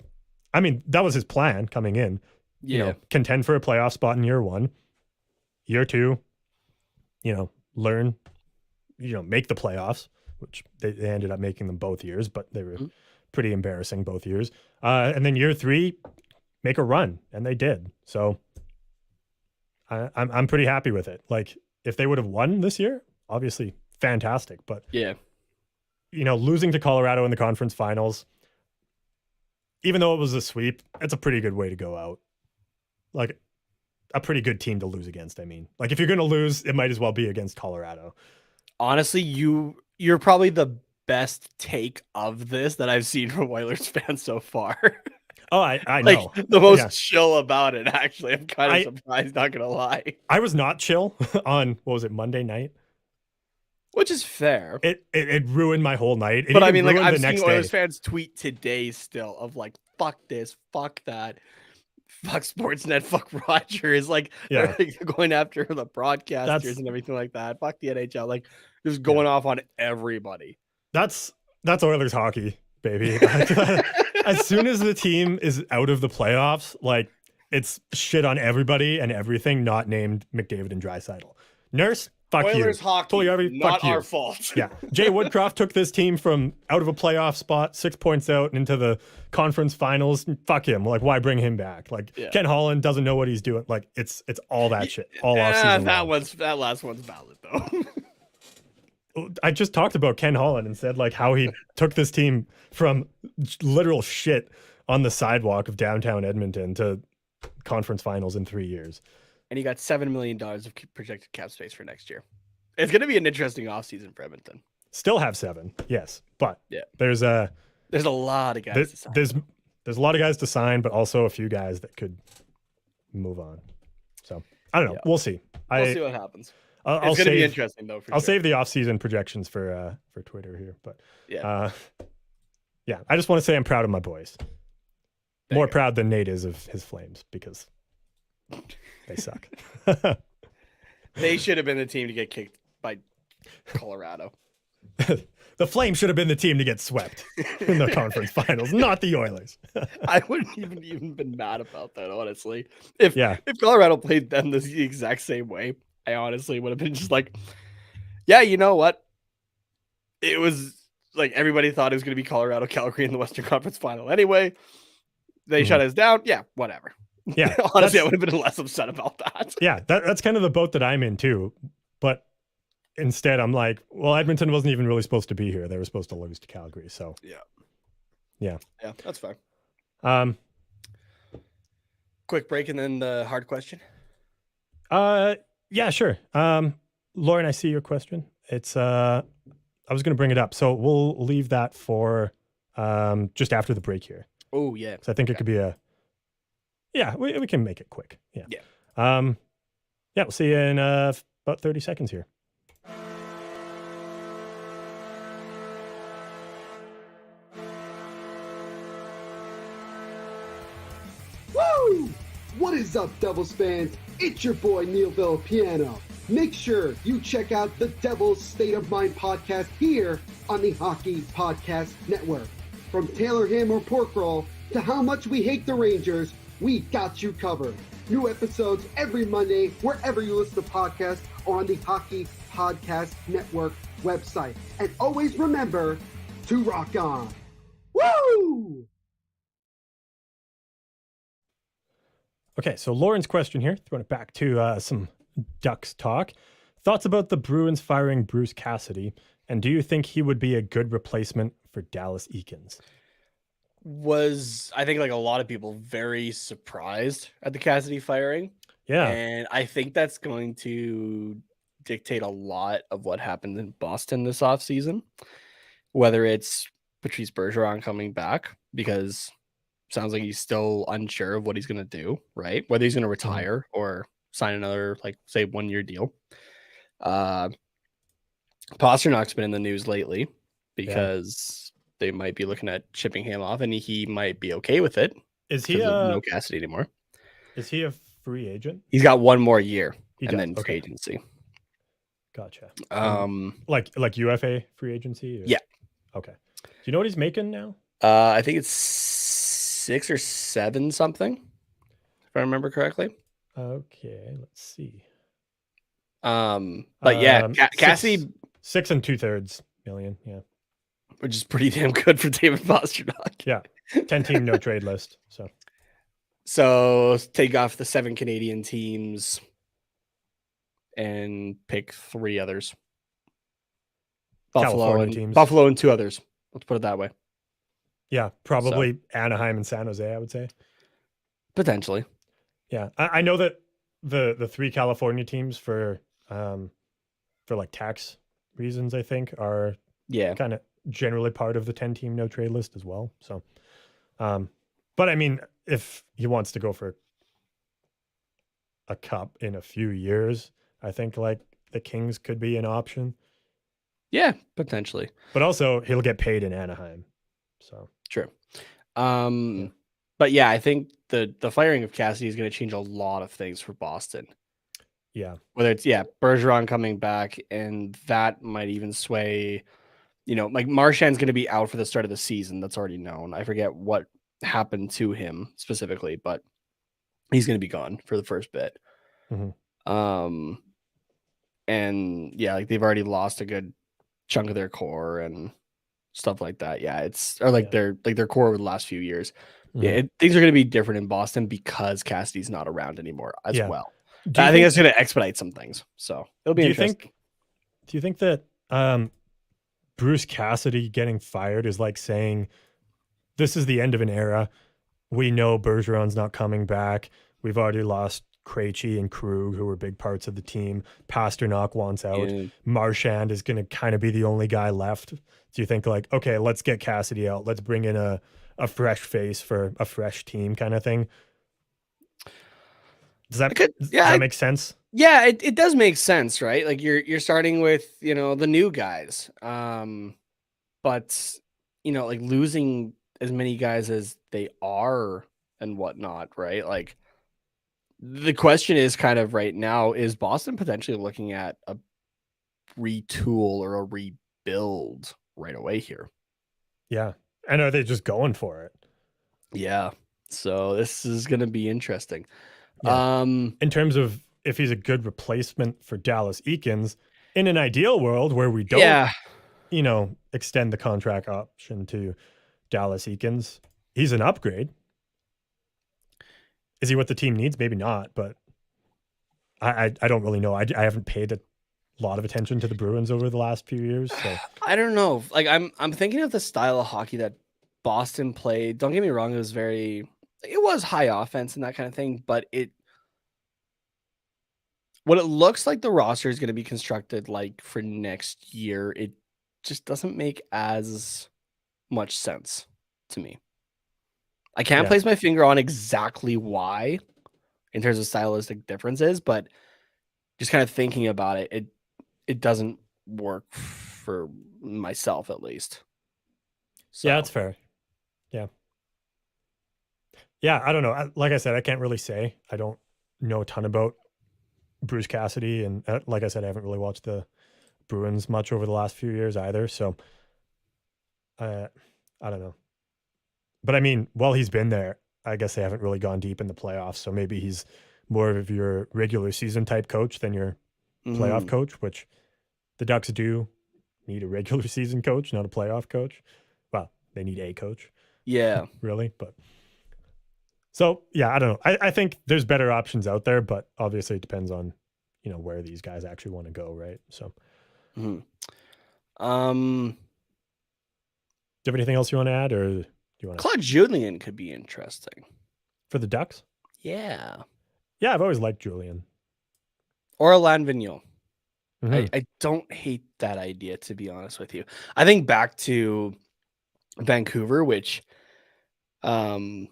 was his plan coming in. Yeah. Contend for a playoff spot in year one. Year two, learn, make the playoffs, which they ended up making them both years, but they were pretty embarrassing both years. And then year three, make a run, and they did. So I'm pretty happy with it. Like, if they would have won this year, obviously fantastic. But losing to Colorado in the conference finals, even though it was a sweep, it's a pretty good way to go out. Like, a pretty good team to lose against. I mean, like, if you're going to lose, it might as well be against Colorado. Honestly, you're probably the best take of this that I've seen from Oilers fans so far. Oh, I know. Like, the most chill about it, actually. I'm kind of surprised, not going to lie. I was not chill on, Monday night? Which is fair. It ruined my whole night. But I mean, like, I've seen Oilers fans tweet today still of like, fuck this, fuck that. Fuck Sportsnet, fuck Rogers, like, they're going after the broadcasters and everything like that. Fuck the NHL, like, just going off on everybody. That's Oilers hockey, baby. As soon as the team is out of the playoffs, like, it's shit on everybody and everything not named McDavid and Draisaitl. Nurse, fuck you. Oilers hockey, not our fault. Yeah. Jay Woodcroft took this team from out of a playoff spot, 6 points out, into the conference finals. Fuck him. Like, why bring him back? Like, Ken Holland doesn't know what he's doing. Like, it's all that shit. All offseason. That last one's valid, though. I just talked about Ken Holland and said, like, how he took this team from literal shit on the sidewalk of downtown Edmonton to conference finals in 3 years. And he got $7 million of projected cap space for next year. It's going to be an interesting offseason for Edmonton. Still have 7, yes, but there's a lot of guys to sign. There's a lot of guys to sign, but also a few guys that could move on. So I don't know. We'll see. We'll see what happens. It's going to be interesting, though. I'll save the offseason projections for Twitter here, but I just want to say I'm proud of my boys. More proud than Nate is of his Flames, because they suck. They should have been the team to get kicked by Colorado. The Flames should have been the team to get swept in the conference finals, not the Oilers. I wouldn't even been mad about that, honestly. If Colorado played them the exact same way, I honestly would have been just like, yeah, you know what? It was like everybody thought it was going to be Colorado, Calgary in the Western Conference Final anyway. They shut us down. Yeah, whatever. Yeah, honestly, I would have been less upset about that. Yeah, that's kind of the boat that I'm in too. But instead, I'm like, well, Edmonton wasn't even really supposed to be here. They were supposed to lose to Calgary. So yeah, that's fine. Quick break and then the hard question. Yeah, sure. Lauren, I see your question. It's I was going to bring it up, so we'll leave that for just after the break here. Oh yeah, so I think it could be we can make it quick. Yeah. We'll see you in about 30 seconds here. Woo! What is up, Devils fans? It's your boy Neil Villapiano. Make sure you check out the Devils State of Mind podcast here on the Hockey Podcast Network. From Taylor Ham or Pork Roll to how much we hate the Rangers, we got you covered. New episodes every Monday, wherever you listen to podcasts or on the Hockey Podcast Network website. And always remember to rock on. Woo! Okay, so Lauren's question here, throwing it back to some Ducks talk. Thoughts about the Bruins firing Bruce Cassidy, and do you think he would be a good replacement for Dallas Eakins? I think like a lot of people very surprised at the Cassidy firing. Yeah. And I think that's going to dictate a lot of what happened in Boston this offseason, whether it's Patrice Bergeron coming back, because sounds like he's still unsure of what he's going to do, right? Whether he's going to retire or sign another, like, say, 1-year deal. Pasternak's been in the news lately because they might be looking at shipping him off, and he might be okay with it. Is he no Cassidy anymore? Is he a free agent? He's got 1 more year then okay. free agency. Gotcha. Like UFA free agency? Or? Yeah. Okay. Do you know what he's making now? I think it's 6 or 7 something, if I remember correctly. Okay, let's see. But yeah, Cassidy 6 2/3 million. Yeah, which is pretty damn good for David Pastrnak. Yeah, 10-team no trade list. So take off the 7 Canadian teams and pick 3 others. Buffalo and 2 others. Let's put it that way. Yeah, probably Anaheim and San Jose, I would say. Potentially. Yeah, I know that the 3 California teams for like tax reasons, I think, are kind of generally part of the 10-team no trade list as well. So, but I mean, if he wants to go for a cup in a few years, I think like the Kings could be an option. Yeah, potentially. But also he'll get paid in Anaheim. So true. But yeah, I think the firing of Cassidy is going to change a lot of things for Boston. Yeah. Whether it's Bergeron coming back, and that might even sway, like Marchand's going to be out for the start of the season. That's already known. I forget what happened to him specifically, but he's going to be gone for the first bit. Mm-hmm. And yeah, like they've already lost a good chunk of their core and stuff like that. Yeah, their core over the last few years. Mm-hmm. Yeah, things are going to be different in Boston because Cassidy's not around anymore as well. I think that's going to expedite some things. So it'll be interesting. Do you think that Bruce Cassidy getting fired is like saying, this is the end of an era. We know Bergeron's not coming back. We've already lost Krejci and Krug, who were big parts of the team. Pasternak wants out. Yeah. Marchand is going to kind of be the only guy left. Do you think like, okay, let's get Cassidy out. Let's bring in a fresh face for a fresh team kind of thing? Does that make sense? Yeah, it does make sense, right? Like you're starting with, the new guys. But, like losing as many guys as they are and whatnot, right? Like the question is kind of right now, is Boston potentially looking at a retool or a rebuild right away here? Yeah. And are they just going for it? Yeah. So this is going to be interesting. Yeah. In terms of if he's a good replacement for Dallas Eakins, in an ideal world where we don't, extend the contract option to Dallas Eakins, he's an upgrade. Is he what the team needs? Maybe not, but I don't really know. I haven't paid a lot of attention to the Bruins over the last few years. So I don't know. Like I'm thinking of the style of hockey that Boston played. Don't get me wrong, it was high offense and that kind of thing, but what it looks like the roster is going to be constructed like for next year, it just doesn't make as much sense to me. I can't place my finger on exactly why in terms of stylistic differences, but just kind of thinking about it, it doesn't work for myself at least. So. Yeah, that's fair. Yeah, I don't know. Like I said, I can't really say. I don't know a ton about Bruce Cassidy, and like I said, I haven't really watched the Bruins much over the last few years either. So I don't know. But I mean, while he's been there, I guess they haven't really gone deep in the playoffs. So maybe he's more of your regular season type coach than your playoff coach, which the Ducks do need a regular season coach, not a playoff coach. Well, they need a coach. Yeah. Really, but so yeah, I don't know. I think there's better options out there, but obviously it depends on where these guys actually want to go, right? So, Mm-hmm. Do you have anything else you want to add, or do you want to? Claude Julien could be interesting For the Ducks? Yeah. Yeah, I've always liked Julien. Or Alain Vigneault. Mhm. I don't hate that idea, to be honest with you. I think back to Vancouver, which, obviously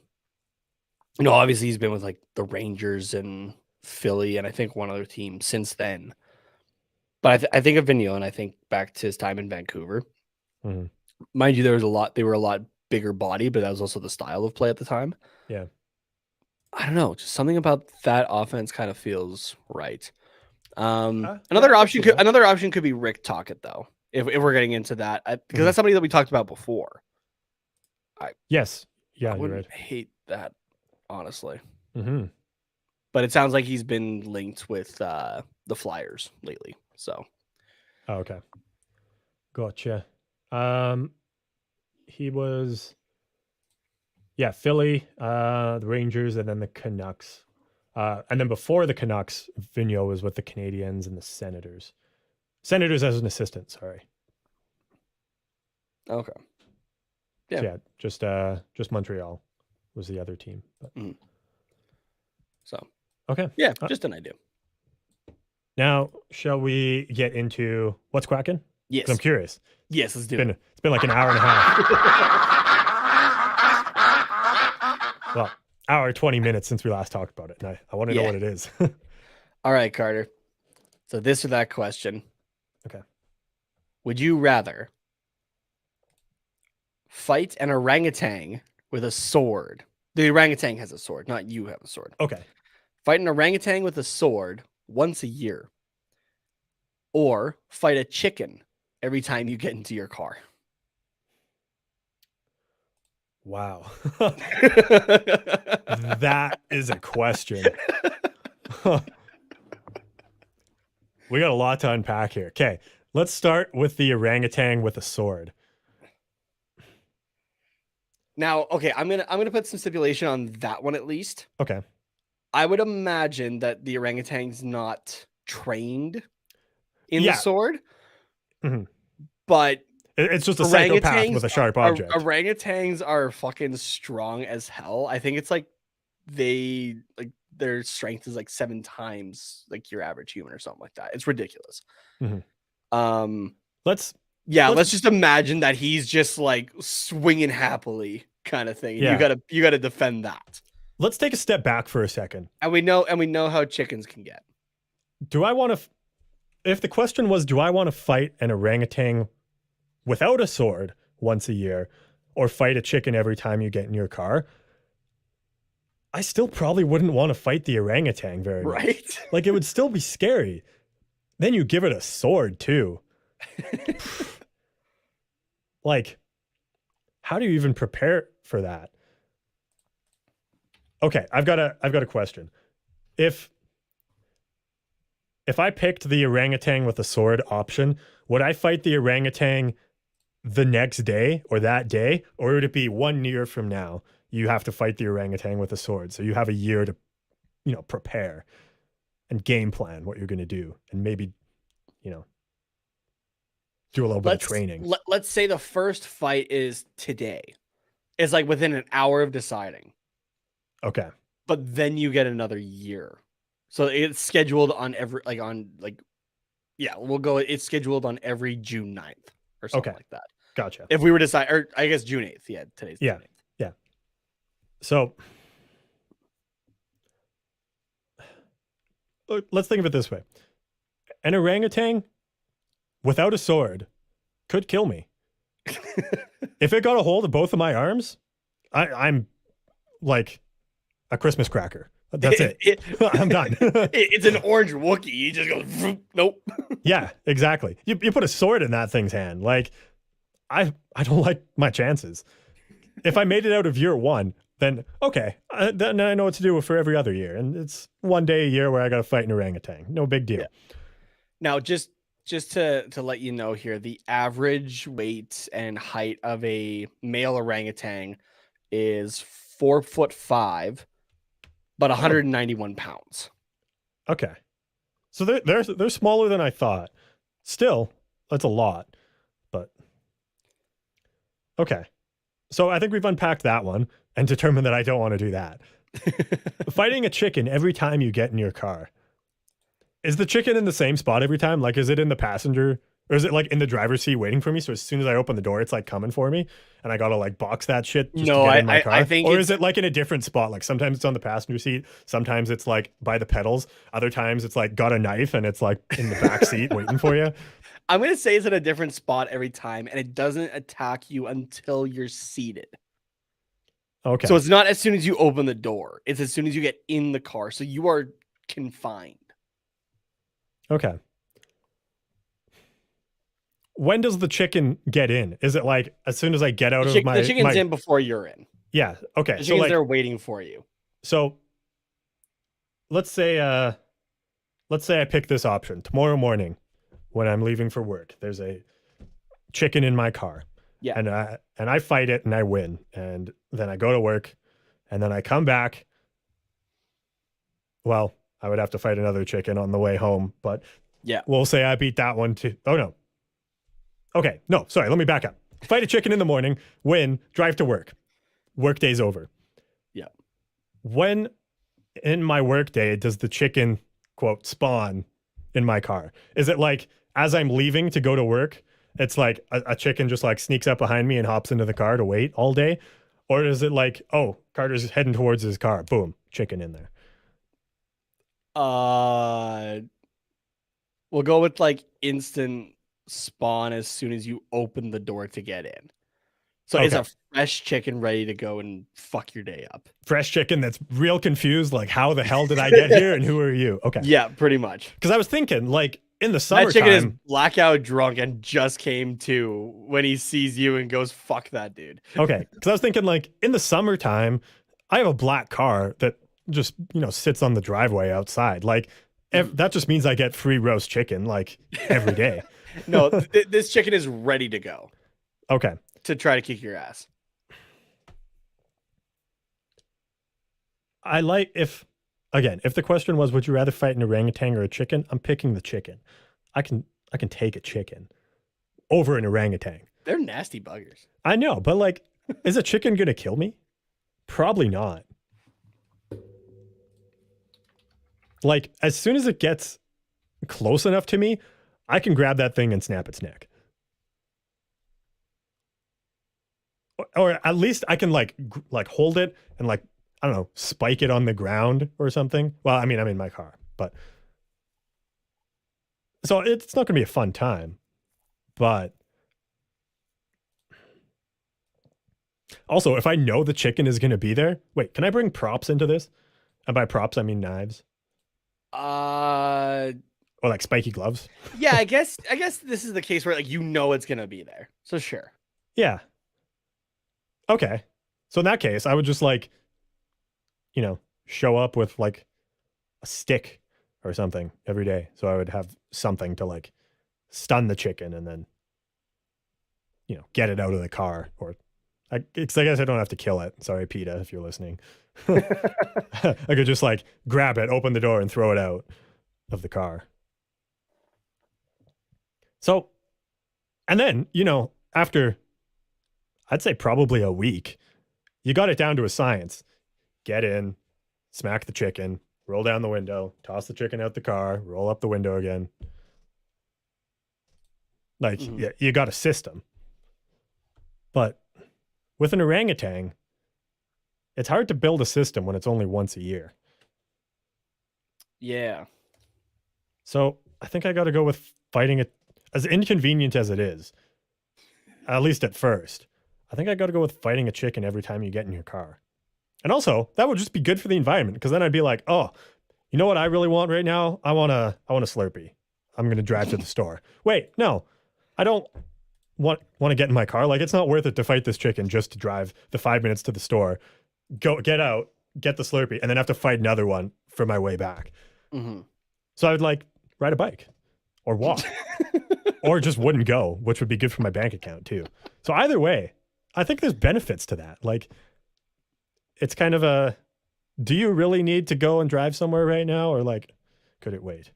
he's been with like the Rangers and Philly, and I think one other team since then. But I think of Vigneault, and I think back to his time in Vancouver. Mhm. Mind you, they were a lot bigger body, but that was also the style of play at the time. Yeah. I don't know, just something about that offense kind of feels right. Yeah, Another I option can see could be Rick Tocchet, though, if we're getting into that, because Mhm. that's somebody that we talked about before. Yes. Yeah, I you're wouldn't right. hate that, honestly. Mm-hmm. But it sounds like he's been linked with the Flyers lately. So, Oh, okay. Gotcha. He was, Philly, the Rangers, and then the Canucks. And then before the Canucks, Vigneault was with the Canadiens and the Senators. Senators as an assistant, sorry. okay. So, Yeah. just Montreal was the other team. But So, okay. yeah, just an idea. Now, shall we get into what's quacking? Yes. 'Cause I'm curious. Yes, let's do it. It's been like an hour and a half. Well, hour 20 minutes since we last talked about it, and I want to know Yeah. what it is. All right, Carter. So this or that question. Okay. Would you rather fight an orangutan with a sword? The orangutan has a sword, not you have a sword. Okay. Fight an orangutan with a sword once a year, or fight a chicken every time you get into your car. Wow. That is a question. We got a lot to unpack here. Okay. Let's start with the orangutan with a sword. Now, okay, I'm gonna put some stipulation on that one at least. Okay. I would imagine that the orangutan's not trained in the Yeah. sword, Mhm. but It's just a psychopath with a sharp object. Orangutans are fucking strong as hell. I think it's like their strength is like 7 times like your average human or something like that. It's ridiculous. Mhm. Let's just imagine that he's just like swinging happily kind of thing. Yeah. You gotta defend that. Let's take a step back for a second. And we know how chickens can get. Do I want to, if the question was, do I want to fight an orangutan without a sword once a year or fight a chicken every time you get in your car? I still probably wouldn't want to fight the orangutan very much. Right? Like, it would still be scary. Then you give it a sword too. Like, how do you even prepare for that? Okay, I've got a question. If I picked the orangutan with a sword option, would I fight the orangutan the next day or that day, or would it be 1 year from now? You have to fight the orangutan with a sword, so you have a year to, prepare and game plan what you're going to do, and maybe, do a little bit of training. Let's say the first fight is today. It's like within an hour of deciding. Okay. But then you get another year. So it's scheduled on it's scheduled on every June 9th or something like that. Gotcha. If we were to decide, or I guess June 8th. Yeah, today's June 8th. Yeah. So let's think of it this way. An orangutan without a sword could kill me. If it got a hold of both of my arms, I'm like a Christmas cracker. That's it. I'm done. It's an orange Wookiee. He just goes, nope. Yeah, exactly. You put a sword in that thing's hand. Like, I don't like my chances. If I made it out of year 1, then okay, then I know what to do for every other year. And it's 1 day a year where I got to fight an orangutan. No big deal. Yeah. Now, just just to let you know here, the average weight and height of a male orangutan is 4'5", but 191 pounds. Okay. So they're smaller than I thought. Still, that's a lot. But okay. So I think we've unpacked that one and determined that I don't want to do that. Fighting a chicken every time you get in your car. Is the chicken in the same spot every time? Like, is it in the passenger or is it like in the driver's seat waiting for me? So as soon as I open the door, it's like coming for me and I got to like box that shit just to get in my car? I think or is it like in a different spot? Like sometimes it's on the passenger seat. Sometimes it's like by the pedals. Other times it's like got a knife and it's like in the back seat waiting for you. I'm going to say it's in a different spot every time and it doesn't attack you until you're seated. Okay. So it's not as soon as you open the door. It's as soon as you get in the car. So you are confined. Okay. When does the chicken get in? Is it like as soon as I get out of my... The chicken's in before you're in. Yeah. Okay. The chicken's there waiting for you. So let's say I pick this option. Tomorrow morning when I'm leaving for work, there's a chicken in my car. Yeah. And I fight it and I win. And then I go to work and then I come back. Well, I would have to fight another chicken on the way home, but yeah, we'll say I beat that one too. Oh no. Okay. No, sorry. Let me back up. Fight a chicken in the morning, win, drive to work. Work day's over. Yeah. When in my work day does the chicken, quote, spawn in my car? Is it like as I'm leaving to go to work, it's like a chicken just like sneaks up behind me and hops into the car to wait all day? Or is it like, oh, Carter's heading towards his car. Boom, chicken in there. We'll go with like instant spawn as soon as you open the door to get in. So okay. It's a fresh chicken ready to go and fuck your day up. Fresh chicken that's real confused, like how the hell did I get here and who are you? Okay. Yeah, pretty much. Because I was thinking like in the summertime. That chicken is blackout drunk and just came to when he sees you and goes, fuck that dude. Okay. Because I was thinking like in the summertime, I have a black car that just, sits on the driveway outside. Like that just means I get free roast chicken like every day. No, this chicken is ready to go. Okay. To try to kick your ass. I like if the question was, would you rather fight an orangutan or a chicken? I'm picking the chicken. I can take a chicken over an orangutan. They're nasty buggers. I know, but like, is a chicken going to kill me? Probably not. Like, as soon as it gets close enough to me, I can grab that thing and snap its neck. Or at least I can like hold it and like, I don't know, spike it on the ground or something. Well, I mean, I'm in my car, but so it's not going to be a fun time, but also if I know the chicken is going to be there, wait, can I bring props into this? And by props, I mean knives. Or like spiky gloves. Yeah, I guess this is the case where like it's gonna be there. So sure. Yeah. Okay. So in that case, I would just like, show up with like a stick or something every day. So I would have something to like stun the chicken and then, get it out of the car. Or I guess I don't have to kill it. Sorry, PETA, if you're listening. I could just like grab it, open the door and throw it out of the car. So, and then, after I'd say probably a week, you got it down to a science. Get in, smack the chicken, roll down the window, toss the chicken out the car, roll up the window again. Like, yeah, you got a system. But with an orangutan, it's hard to build a system when it's only once a year. Yeah. So I think I got to go with fighting it, as inconvenient as it is, at least at first. I think I got to go with fighting a chicken every time you get in your car. And also, that would just be good for the environment, because then I'd be like, oh, you know what I really want right now? I want a Slurpee. I'm going to drive to the store. Wait, no, I don't want to get in my car. Like, it's not worth it to fight this chicken just to drive the 5 minutes to the store, get out, get the Slurpee, and then have to fight another one for my way back. Mm-hmm. So I would like ride a bike or walk or just wouldn't go, which would be good for my bank account too. So either way, I think there's benefits to that. Like, it's kind of a, do you really need to go and drive somewhere right now, or like, could it wait?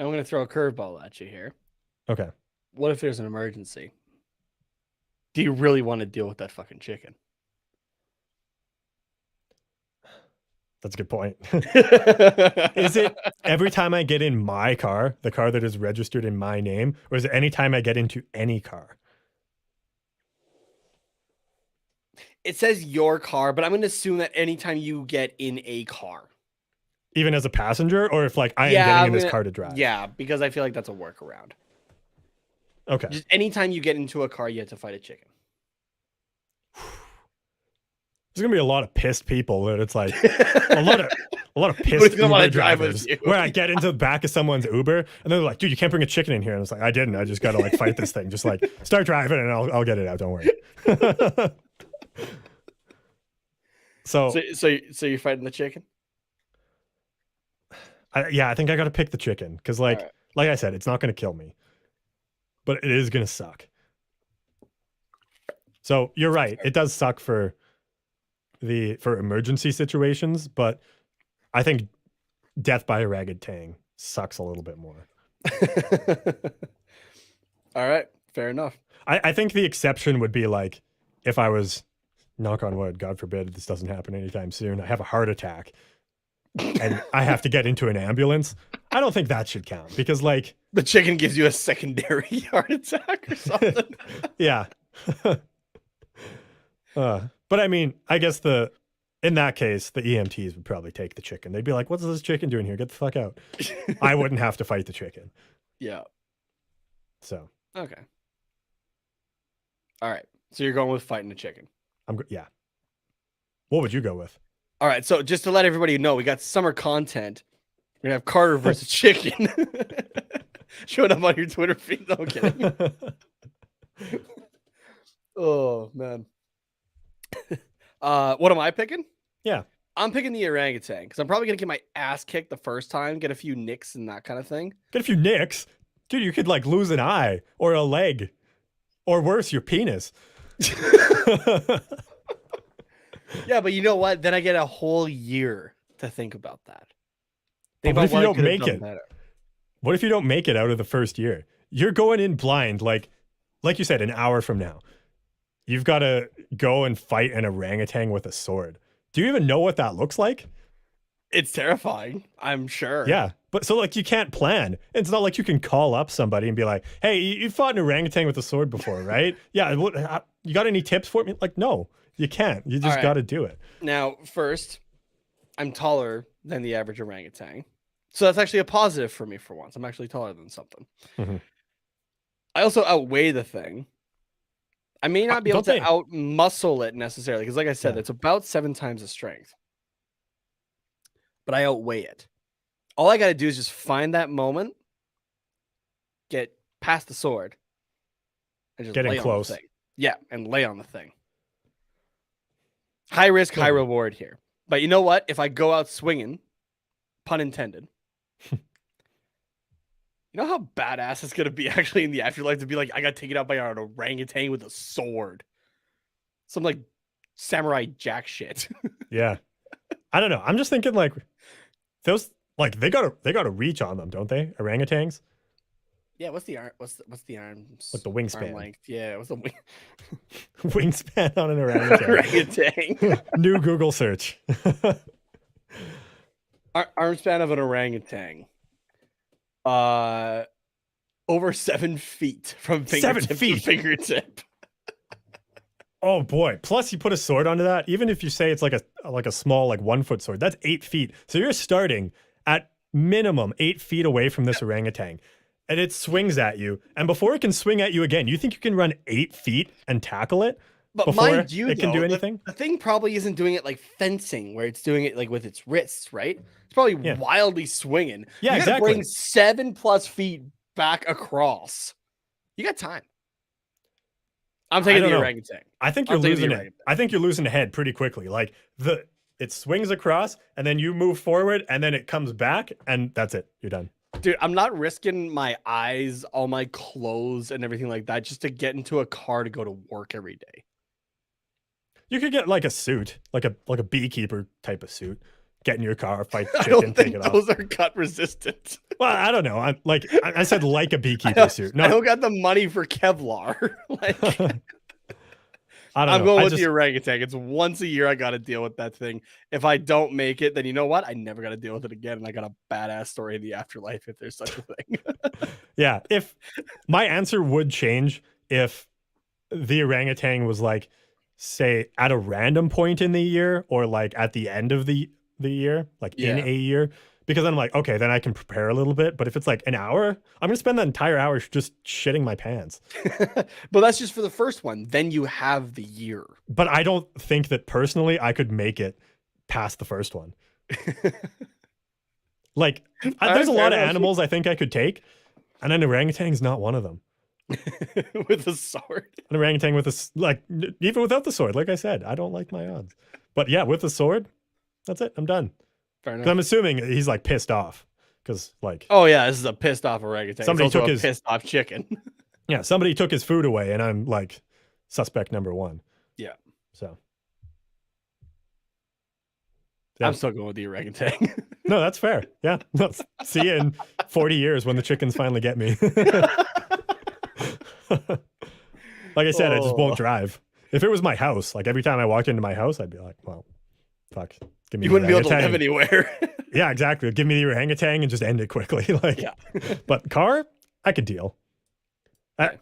I'm going to throw a curveball at you here. Okay. What if there's an emergency? Do you really want to deal with that fucking chicken? That's a good point. Is it every time I get in my car, the car that is registered in my name, or is it any time I get into any car? It says your car, but I'm going to assume that anytime you get in a car. Even as a passenger, or if like I am getting in this car to drive? Yeah, because I feel like that's a workaround. Okay. Just anytime you get into a car, you have to fight a chicken. There's gonna be a lot of pissed people that it's like a lot of pissed Uber drivers where I get into the back of someone's Uber and they're like, dude, you can't bring a chicken in here. And it's like, I didn't. I just gotta like fight this thing. Just like start driving and I'll get it out. Don't worry. So you're fighting the chicken? I think I gotta pick the chicken because like I said, it's not gonna kill me, but it is gonna suck. So you're right. It does suck for emergency situations, but I think death by orangutan sucks a little bit more. All right, fair enough. I think the exception would be like if I was, knock on wood, God forbid this doesn't happen anytime soon, I have a heart attack and I have to get into an ambulance. I don't think that should count because like the chicken gives you a secondary heart attack or something. Yeah. But I mean, I guess in that case, the EMTs would probably take the chicken. They'd be like, what's this chicken doing here? Get the fuck out. I wouldn't have to fight the chicken. Yeah. So. Okay. All right. So you're going with fighting the chicken. Yeah. What would you go with? All right. So just to let everybody know, we got summer content. We're going to have Carter versus chicken. Showing up on your Twitter feed. No, I'm kidding. Oh, man. What am I picking? Yeah. I'm picking the orangutan because I'm probably going to get my ass kicked the first time, get a few nicks and that kind of thing. Get a few nicks? Dude, you could like lose an eye or a leg or worse, your penis. Yeah, but you know what? Then I get a whole year to think about that. What if you don't make it? What if you don't make it out of the first year? You're going in blind, like you said, an hour from now. You've got to go and fight an orangutan with a sword. Do you even know what that looks like? It's terrifying, I'm sure. Yeah. But so like you can't plan. It's not like you can call up somebody and be like, hey, you fought an orangutan with a sword before, right? Yeah. You got any tips for me? Like, no, you can't. You just got to do it. Now, first, I'm taller than the average orangutan. So that's actually a positive for me for once. I'm actually taller than something. Mm-hmm. I also outweigh the thing. I may not be able to out-muscle it necessarily, because like I said, it's about 7 times the strength. But I outweigh it. All I got to do is just find that moment, get past the sword, and just getting lay close. on the thing. Yeah, and lay on the thing. High risk, high reward here. But you know what? If I go out swinging, pun intended, you know how badass it's going to be actually in the afterlife to be like, I got taken out by an orangutan with a sword. Some like samurai jack shit. Yeah. I don't know. I'm just thinking like those, like they got a reach on them, don't they? Orangutans? Yeah. What's the arm? What's the arms? Like the wingspan. Arm length. Yeah. What's the wingspan on an orangutan? Orangutan. New Google search. Arm span of an orangutan. Over 7 feet from fingertip to fingertip. Oh boy! Plus, you put a sword onto that. Even if you say it's like a small 1 foot sword, that's 8 feet. So you're starting at minimum 8 feet away from this orangutan, and it swings at you. And before it can swing at you again, you think you can run 8 feet and tackle it? But before mind you, it can do anything? The thing probably isn't doing it like fencing, where it's doing it like with its wrists, right? It's probably wildly swinging. Yeah, you exactly. Bring 7+ feet back across. You got time. I'm taking the orangutan. I think you're losing it. I think you're losing the head pretty quickly. Like it swings across, and then you move forward, and then it comes back, and that's it. You're done. Dude, I'm not risking my eyes, all my clothes, and everything like that just to get into a car to go to work every day. You could get like a suit, like a beekeeper type of suit. Get in your car, fight the I chicken, don't take think it off. those are cut resistant. Well, I don't know. I said like a beekeeper suit. I don't got the money for Kevlar. Like, I don't know. I'm going with the orangutan. It's once a year I got to deal with that thing. If I don't make it, then you know what? I never got to deal with it again. And I got a badass story in the afterlife if there's such a thing. Yeah. If my answer would change if the orangutan was like, say, at a random point in the year or like at the end of the year, like in a year. Because I'm like, okay, then I can prepare a little bit. But if it's like an hour, I'm going to spend that entire hour just shitting my pants. But that's just for the first one. Then you have the year. But I don't think that personally I could make it past the first one. Like, there's a lot of animals I think I could take. And an orangutan's not one of them. With a sword. An orangutan with even without the sword, like I said, I don't like my odds. But yeah, with the sword, that's it. I'm done. Fair enough. I'm assuming he's like pissed off because like, oh yeah, this is a pissed off orangutan. Somebody took his pissed off chicken. Yeah, somebody took his food away, and I'm like suspect number one. Yeah. So I'm still going with the orangutan. No, that's fair. Yeah. See you in 40 years when the chickens finally get me. Like I said, I just won't drive. If it was my house, like every time I walked into my house, I'd be like, well, fuck. Give me you wouldn't be able to live anywhere. Yeah, exactly. Give me the orangutan and just end it quickly. Like, yeah. But car, I could deal.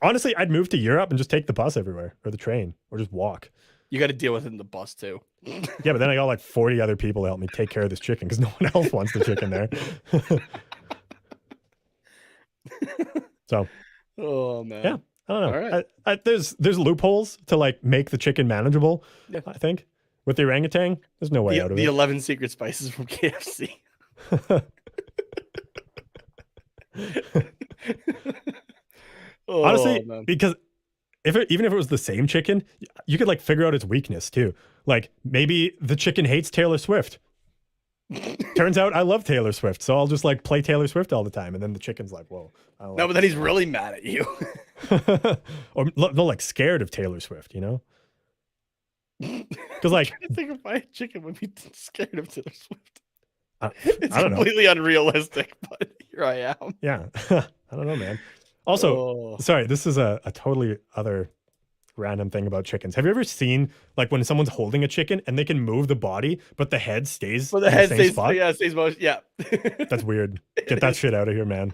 Honestly, I'd move to Europe and just take the bus everywhere or the train or just walk. You got to deal with it in the bus too. Yeah, but then I got like 40 other people to help me take care of this chicken because no one else wants the chicken there. So, oh man, yeah, I don't know. All right. There's loopholes to like make the chicken manageable. Yeah. I think with the orangutan, there's no way out of it. The 11 secret spices from KFC. Honestly, because even if it was the same chicken, you could like figure out its weakness too. Like maybe the chicken hates Taylor Swift. Turns out I love Taylor Swift, so I'll just like play Taylor Swift all the time, and then the chicken's like, "Whoa!" No, but then he's really mad at you. Or they're like scared of Taylor Swift, you know? Because like, I think if my chicken would be scared of Taylor Swift. It's I don't completely unrealistic, but here I am. Yeah, I don't know, man. Also, sorry, this is a totally other random thing about chickens. Have you ever seen like when someone's holding a chicken and they can move the body, but the head stays? Well, the head stays spot? Yeah, stays motion. Yeah. That's weird. Get that shit out of here, man.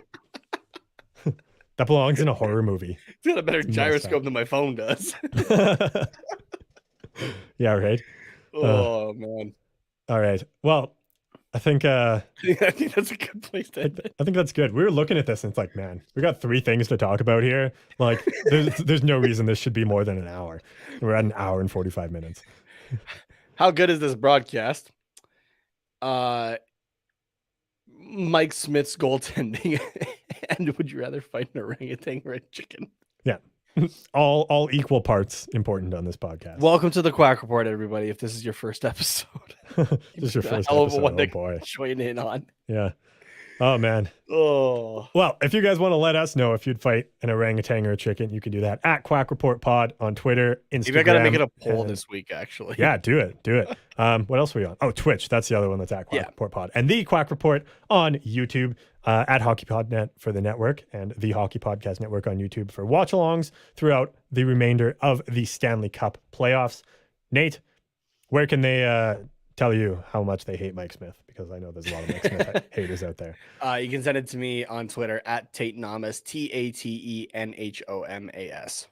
That belongs in a horror movie. It's got a better gyroscope than my phone does. Yeah, right. Oh man. All right. Well, I think that's a good place to end it. I think that's good. We were looking at this and it's like, man, we got 3 things to talk about here. Like, there's no reason this should be more than an hour. We're at an hour and 45 minutes. How good is this broadcast? Mike Smith's goaltending, and would you rather fight an orangutan or a chicken? Yeah. All equal parts important on this podcast. Welcome to the Quack Report, everybody. If this is your first episode, this is your first episode. Oh boy, join in on. Yeah. Oh man. Oh. Well, if you guys want to let us know if you'd fight an orangutan or a chicken, you can do that at Quack Report Pod on Twitter, Instagram. Maybe I gotta make it a poll this week, actually. Yeah, do it. What else are we on? Oh, Twitch. That's the other one that's at Quack Report Pod. And the Quack Report on YouTube, at HockeyPodNet for the network, and the Hockey Podcast Network on YouTube for watch-alongs throughout the remainder of the Stanley Cup playoffs. Nate, where can they tell you how much they hate Mike Smith? Because I know there's a lot of Mike Smith haters out there. You can send it to me on Twitter at Tatenamas, TATENHOMAS.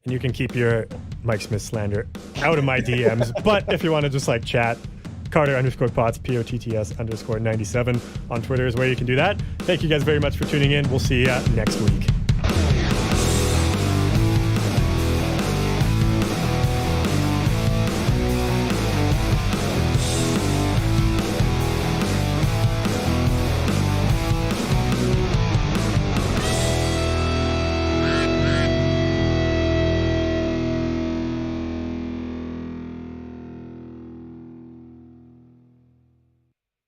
And you can keep your Mike Smith slander out of my DMs. But if you want to just like chat, Carter_Potts, POTTS_97 on Twitter is where you can do that. Thank you guys very much for tuning in. We'll see you next week.